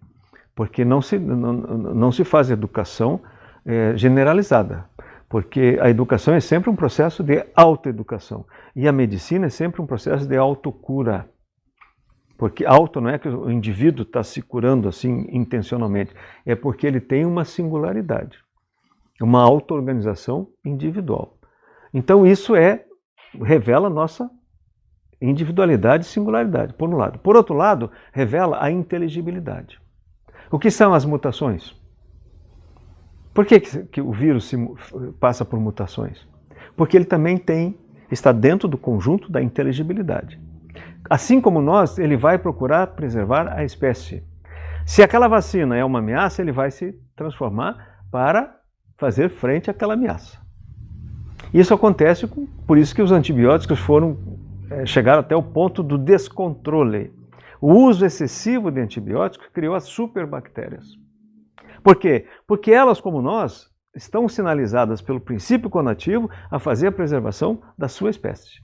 porque não se faz educação generalizada, porque a educação é sempre um processo de autoeducação e a medicina é sempre um processo de autocura. Porque auto não é que o indivíduo está se curando assim intencionalmente, é porque ele tem uma singularidade, uma auto-organização individual. Então isso revela a nossa individualidade e singularidade, por um lado. Por outro lado, revela a inteligibilidade. O que são as mutações? Por que o vírus passa por mutações? Porque ele também está dentro do conjunto da inteligibilidade. Assim como nós, ele vai procurar preservar a espécie. Se aquela vacina é uma ameaça, ele vai se transformar para fazer frente àquela ameaça. Isso acontece, por isso que os antibióticos chegaram até o ponto do descontrole. O uso excessivo de antibióticos criou as superbactérias. Por quê? Porque elas, como nós, estão sinalizadas pelo princípio conativo a fazer a preservação da sua espécie.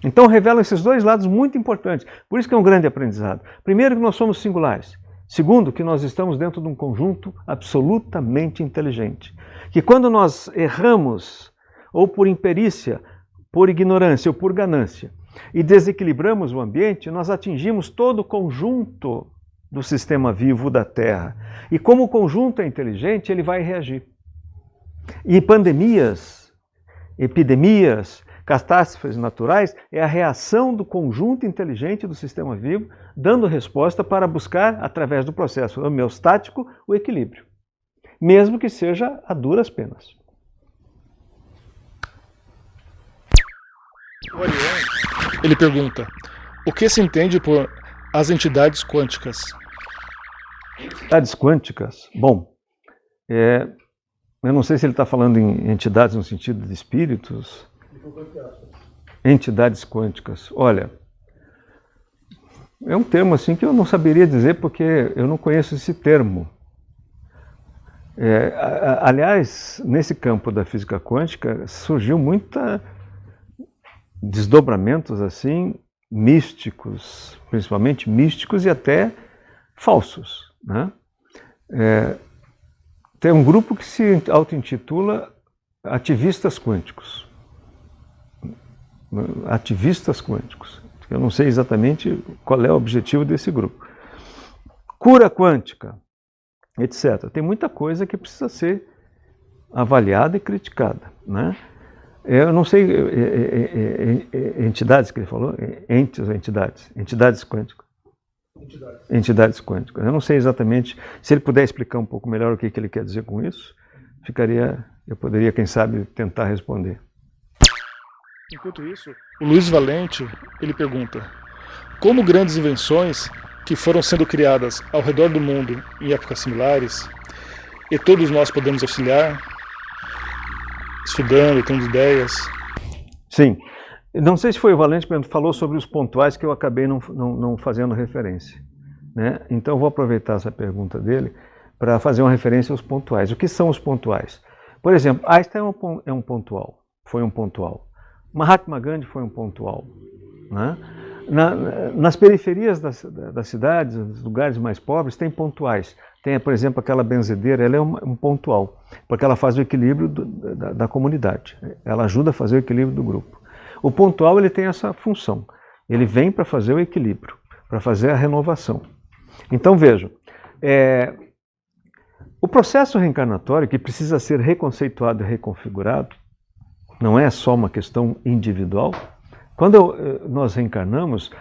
Então revelam esses dois lados muito importantes. Por isso que é um grande aprendizado. Primeiro, que nós somos singulares. Segundo, que nós estamos dentro de um conjunto absolutamente inteligente. Que quando nós erramos, ou por imperícia, por ignorância ou por ganância, e desequilibramos o ambiente, nós atingimos todo o conjunto do sistema vivo da Terra. E como o conjunto é inteligente, ele vai reagir. E pandemias, epidemias, catástrofes naturais é a reação do conjunto inteligente do sistema vivo, dando resposta para buscar, através do processo homeostático, o equilíbrio, mesmo que seja a duras penas. O Orion, ele pergunta, o que se entende por as entidades quânticas? Entidades quânticas? Bom, eu não sei se ele está falando em entidades no sentido de espíritos. Entidades quânticas. Olha, é um termo assim que eu não saberia dizer porque eu não conheço esse termo. Aliás, nesse campo da física quântica surgiu muita desdobramentos assim místicos, principalmente místicos e até falsos, né? Tem um grupo que se auto-intitula ativistas quânticos. Ativistas quânticos. Eu não sei exatamente qual é o objetivo desse grupo. Cura quântica, etc. Tem muita coisa que precisa ser avaliada e criticada, né? Eu não sei, entidades que ele falou, entes ou entidades? Entidades quânticas. Entidades quânticas. Eu não sei exatamente, se ele puder explicar um pouco melhor o que ele quer dizer com isso, eu poderia, quem sabe, tentar responder. Enquanto isso, o Luiz Valente, ele pergunta, como grandes invenções que foram sendo criadas ao redor do mundo em épocas similares, e todos nós podemos auxiliar, estudando, tendo ideias? Sim. Não sei se foi o Valente que falou sobre os pontuais que eu acabei não fazendo referência, né? Então eu vou aproveitar essa pergunta dele para fazer uma referência aos pontuais. O que são os pontuais? Por exemplo, Einstein é um pontual, foi um pontual. Mahatma Gandhi foi um pontual, né? Nas periferias das cidades, nos lugares mais pobres, tem pontuais. Tem, por exemplo, aquela benzedeira, ela é um pontual, porque ela faz o equilíbrio da comunidade. Ela ajuda a fazer o equilíbrio do grupo. O pontual ele tem essa função. Ele vem para fazer o equilíbrio, para fazer a renovação. Então vejam, o processo reencarnatório, que precisa ser reconceituado e reconfigurado, não é só uma questão individual. Quando nós reencarnamos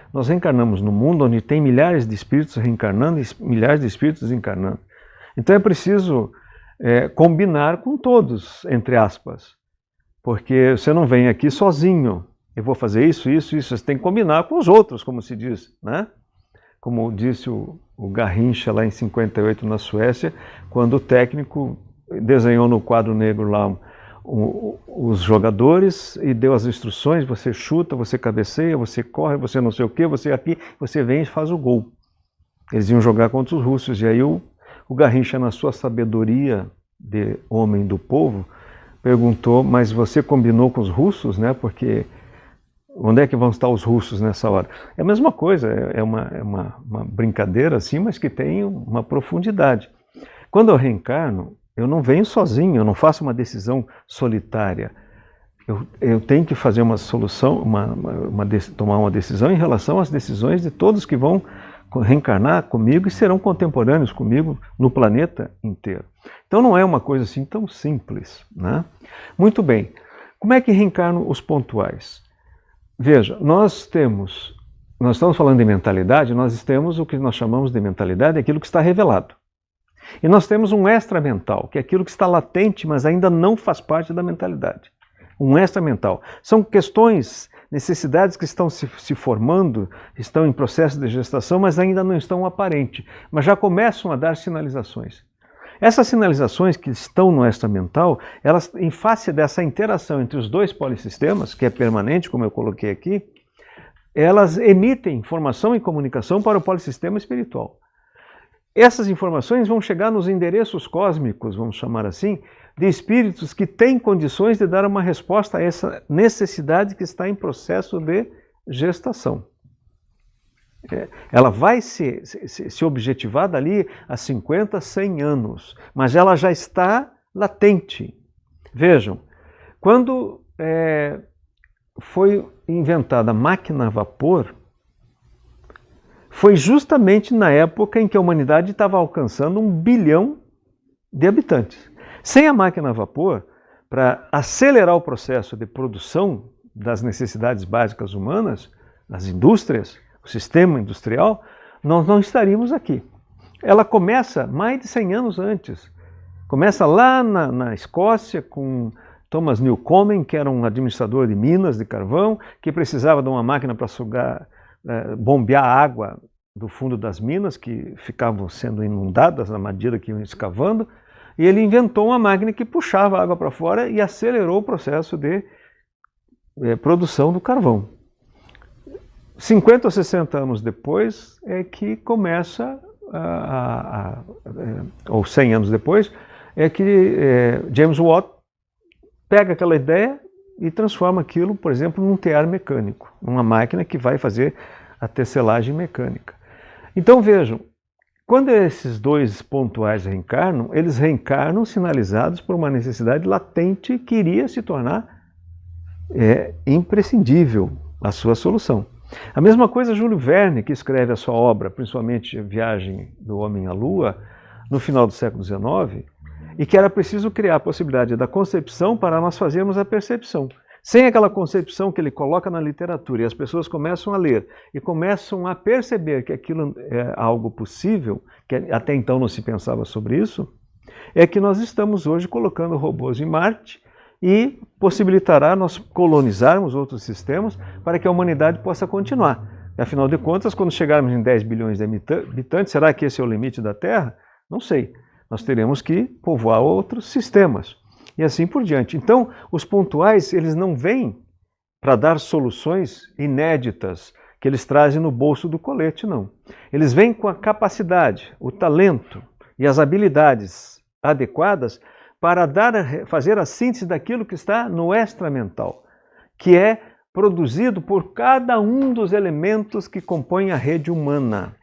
no mundo onde tem milhares de espíritos reencarnando e milhares de espíritos desencarnando. Então é preciso combinar com todos, entre aspas, porque você não vem aqui sozinho. Eu vou fazer isso, isso, isso. Você tem que combinar com os outros, como se diz, né? Como disse o Garrincha lá em 58 na Suécia, quando o técnico desenhou no quadro negro lá os jogadores e deu as instruções: você chuta, você cabeceia, você corre, você não sei o que, você aqui, você vem e faz o gol. Eles iam jogar contra os russos, e aí o Garrincha, na sua sabedoria de homem do povo, perguntou: mas você combinou com os russos, né? Porque onde é que vão estar os russos nessa hora? É a mesma coisa, é uma brincadeira assim, mas que tem uma profundidade. Quando eu reencarno, eu não venho sozinho, eu não faço uma decisão solitária. Eu tenho que fazer uma solução, tomar uma decisão em relação às decisões de todos que vão reencarnar comigo e serão contemporâneos comigo no planeta inteiro. Então não é uma coisa assim tão simples, né? Muito bem, como é que reencarnam os pontuais? Veja, nós estamos falando de mentalidade, nós temos o que nós chamamos de mentalidade, aquilo que está revelado. E nós temos um extramental, que é aquilo que está latente, mas ainda não faz parte da mentalidade. Um extramental. São questões, necessidades que estão se formando, estão em processo de gestação, mas ainda não estão aparentes, mas já começam a dar sinalizações. Essas sinalizações que estão no extramental, elas, em face dessa interação entre os dois polissistemas, que é permanente, como eu coloquei aqui, elas emitem informação e comunicação para o polissistema espiritual. Essas informações vão chegar nos endereços cósmicos, vamos chamar assim, de espíritos que têm condições de dar uma resposta a essa necessidade que está em processo de gestação. Ela vai se objetivar dali a 50, 100 anos, mas ela já está latente. Vejam, quando foi inventada a máquina a vapor, foi justamente na época em que a humanidade estava alcançando 1 bilhão de habitantes. Sem a máquina a vapor, para acelerar o processo de produção das necessidades básicas humanas, das indústrias, o sistema industrial, nós não estaríamos aqui. Ela começa mais de 100 anos antes. Começa lá na Escócia com Thomas Newcomen, que era um administrador de minas de carvão, que precisava de uma máquina para sugar, bombear a água do fundo das minas, que ficavam sendo inundadas na medida que iam escavando, e ele inventou uma máquina que puxava a água para fora e acelerou o processo de produção do carvão. 50 ou 60 anos depois é que começa, ou 100 anos depois, é que James Watt pega aquela ideia e transforma aquilo, por exemplo, num tear mecânico, numa máquina que vai fazer a tecelagem mecânica. Então vejam, quando esses dois pontuais reencarnam, eles reencarnam sinalizados por uma necessidade latente que iria se tornar imprescindível a sua solução. A mesma coisa Júlio Verne, que escreve a sua obra, principalmente Viagem do Homem à Lua, no final do século XIX, e que era preciso criar a possibilidade da concepção para nós fazermos a percepção. Sem aquela concepção que ele coloca na literatura e as pessoas começam a ler e começam a perceber que aquilo é algo possível, que até então não se pensava sobre isso, é que nós estamos hoje colocando robôs em Marte e possibilitará nós colonizarmos outros sistemas para que a humanidade possa continuar. Afinal de contas, quando chegarmos em 10 bilhões de habitantes, será que esse é o limite da Terra? Não sei. Nós teremos que povoar outros sistemas. E assim por diante. Então, os pontuais, eles não vêm para dar soluções inéditas que eles trazem no bolso do colete, não. Eles vêm com a capacidade, o talento e as habilidades adequadas para fazer a síntese daquilo que está no extramental, que é produzido por cada um dos elementos que compõem a rede humana.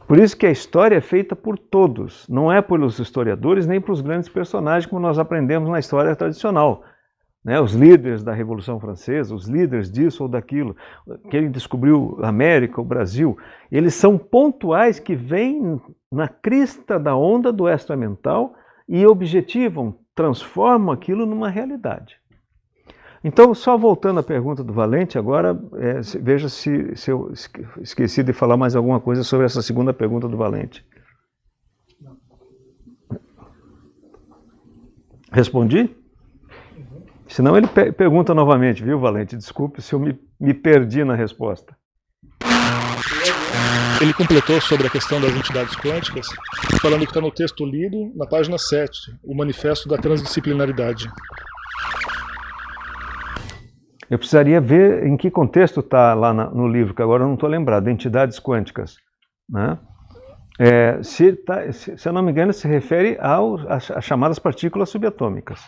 Por isso que a história é feita por todos, não é pelos historiadores nem pelos grandes personagens como nós aprendemos na história tradicional. né, os líderes da Revolução Francesa, os líderes disso ou daquilo, que ele descobriu a América, o Brasil, eles são pontuais que vêm na crista da onda do extramental e objetivam, transformam aquilo numa realidade. Então, só voltando à pergunta do Valente, agora veja se eu esqueci de falar mais alguma coisa sobre essa segunda pergunta do Valente. Respondi? Senão ele pergunta novamente, viu, Valente? Desculpe se eu me perdi na resposta. Ele completou sobre a questão das entidades quânticas, falando que está no texto lido, na página 7, o Manifesto da Transdisciplinaridade. Eu precisaria ver em que contexto está lá no livro, que agora eu não estou lembrado, entidades quânticas, né? Se eu não me engano, se refere às chamadas partículas subatômicas.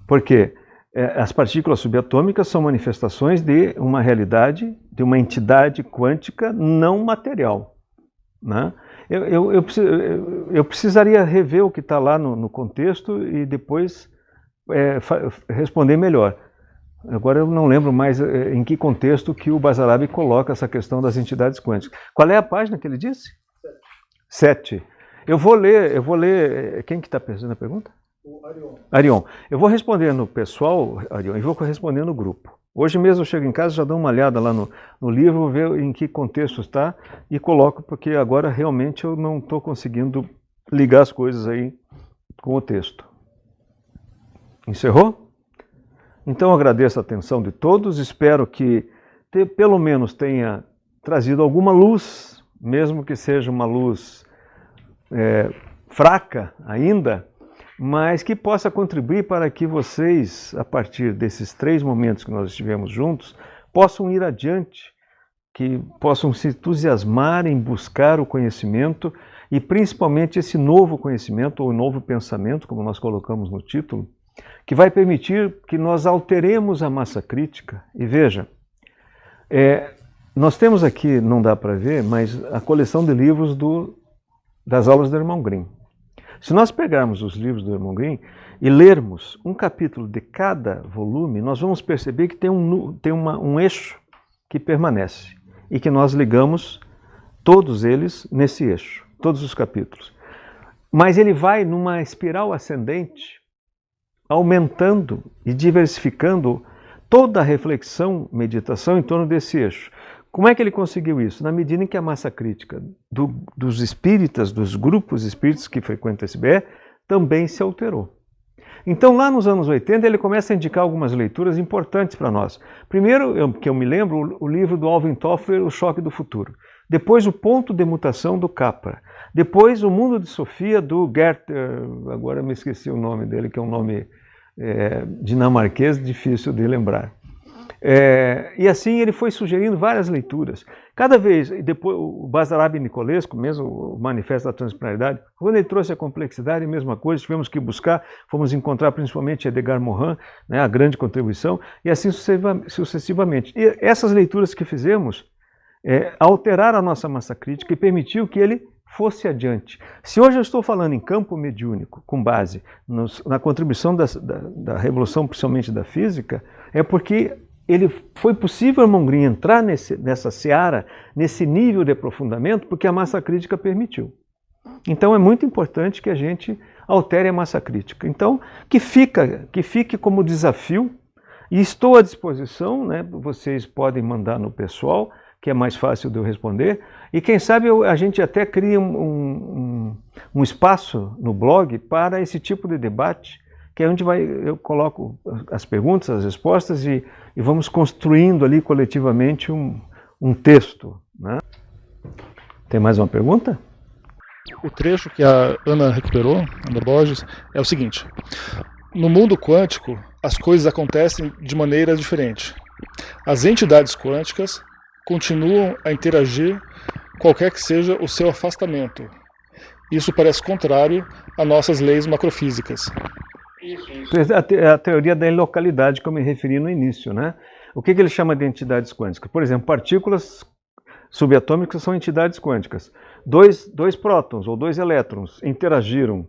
Porque as partículas subatômicas são manifestações de uma realidade, de uma entidade quântica não material, né? Eu precisaria rever o que está lá no contexto e depois responder melhor. Agora eu não lembro mais em que contexto que o Basarab coloca essa questão das entidades quânticas. Qual é a página que ele disse? 7. Eu vou ler. Quem que está pensando na pergunta? O Arion. Arion. Eu vou responder no pessoal, Arion, e vou responder no grupo. Hoje mesmo eu chego em casa, já dou uma olhada lá no livro, ver em que contexto está e coloco, porque agora realmente eu não estou conseguindo ligar as coisas aí com o texto. Encerrou? Então eu agradeço a atenção de todos, espero que pelo menos tenha trazido alguma luz, mesmo que seja uma luz fraca ainda, mas que possa contribuir para que vocês, a partir desses 3 momentos que nós estivemos juntos, possam ir adiante, que possam se entusiasmar em buscar o conhecimento e principalmente esse novo conhecimento ou novo pensamento, como nós colocamos no título, que vai permitir que nós alteremos a massa crítica. E veja, nós temos aqui, não dá para ver, mas a coleção de livros das aulas do Irmão Grimm. Se nós pegarmos os livros do Irmão Grimm e lermos um capítulo de cada volume, nós vamos perceber que tem um eixo que permanece e que nós ligamos todos eles nesse eixo, todos os capítulos. Mas ele vai numa espiral ascendente, aumentando e diversificando toda a reflexão, meditação em torno desse eixo. Como é que ele conseguiu isso? Na medida em que a massa crítica dos espíritas, dos grupos espíritas que frequentam esse BE, também se alterou. Então, lá nos anos 80, ele começa a indicar algumas leituras importantes para nós. Primeiro, que eu me lembro, o livro do Alvin Toffler, O Choque do Futuro. Depois, O Ponto de Mutação, do Capra. Depois, O Mundo de Sofia, do Gert... agora eu me esqueci o nome dele, que é um nome dinamarquês, difícil de lembrar. E assim ele foi sugerindo várias leituras. Cada vez, depois o Basarab Nicolescu, mesmo o Manifesto da Transdisciplinaridade, quando ele trouxe a complexidade, a mesma coisa, tivemos que buscar, fomos encontrar principalmente Edgar Morin, né, a grande contribuição, e assim sucessivamente. E essas leituras que fizemos alteraram a nossa massa crítica e permitiu que ele fosse adiante. Se hoje eu estou falando em campo mediúnico, com base na contribuição da revolução, principalmente da física, é porque foi possível, Irmão Grimm, entrar nessa seara, nesse nível de aprofundamento, porque a massa crítica permitiu. Então é muito importante que a gente altere a massa crítica. Então, que fique como desafio, e estou à disposição, né? Vocês podem mandar no pessoal, que é mais fácil de eu responder, e quem sabe a gente até cria um espaço no blog para esse tipo de debate, que é onde eu coloco as perguntas, as respostas e vamos construindo ali coletivamente um texto, né? Tem mais uma pergunta? O trecho que a Ana recuperou, Ana Borges, é o seguinte: no mundo quântico, as coisas acontecem de maneira diferente. As entidades quânticas continuam a interagir, qualquer que seja o seu afastamento. Isso parece contrário a nossas leis macrofísicas. É a teoria da ilocalidade que eu me referi no início, né? O que ele chama de entidades quânticas? Por exemplo, partículas subatômicas são entidades quânticas. Dois prótons ou 2 elétrons interagiram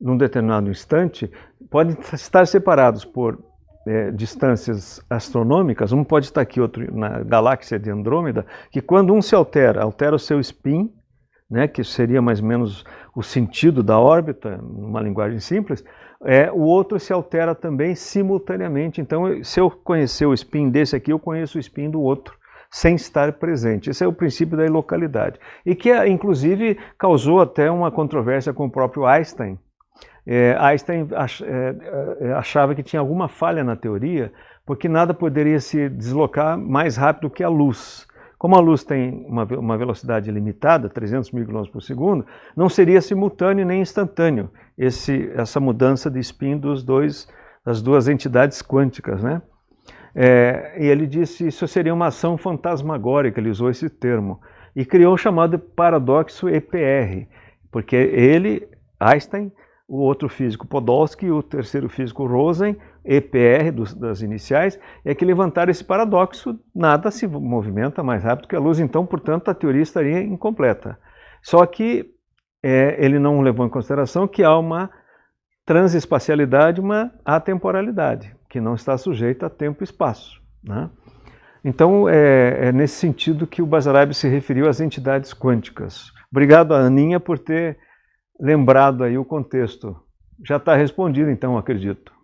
num determinado instante, podem estar separados por distâncias astronômicas, um pode estar aqui, outro na galáxia de Andrômeda, que quando um se altera o seu spin, né, que seria mais ou menos o sentido da órbita, numa linguagem simples, o outro se altera também simultaneamente. Então, se eu conhecer o spin desse aqui, eu conheço o spin do outro, sem estar presente. Esse é o princípio da ilocalidade. E que, inclusive, causou até uma controvérsia com o próprio Einstein. Einstein achava que tinha alguma falha na teoria, porque nada poderia se deslocar mais rápido que a luz. Como a luz tem uma velocidade limitada, 300 mil km por segundo, não seria simultâneo nem instantâneo essa mudança de spin das duas entidades quânticas, né? E ele disse isso seria uma ação fantasmagórica, ele usou esse termo, e criou o chamado paradoxo EPR, porque ele, Einstein, o outro físico Podolsky e o terceiro físico Rosen, EPR das iniciais, é que levantaram esse paradoxo, nada se movimenta mais rápido que a luz, então, portanto, a teoria estaria incompleta. Só que ele não levou em consideração que há uma transespacialidade, uma atemporalidade, que não está sujeita a tempo e espaço, né? Então, é nesse sentido que o Basarab se referiu às entidades quânticas. Obrigado, Aninha, por ter lembrado aí o contexto. Já está respondido, então, acredito.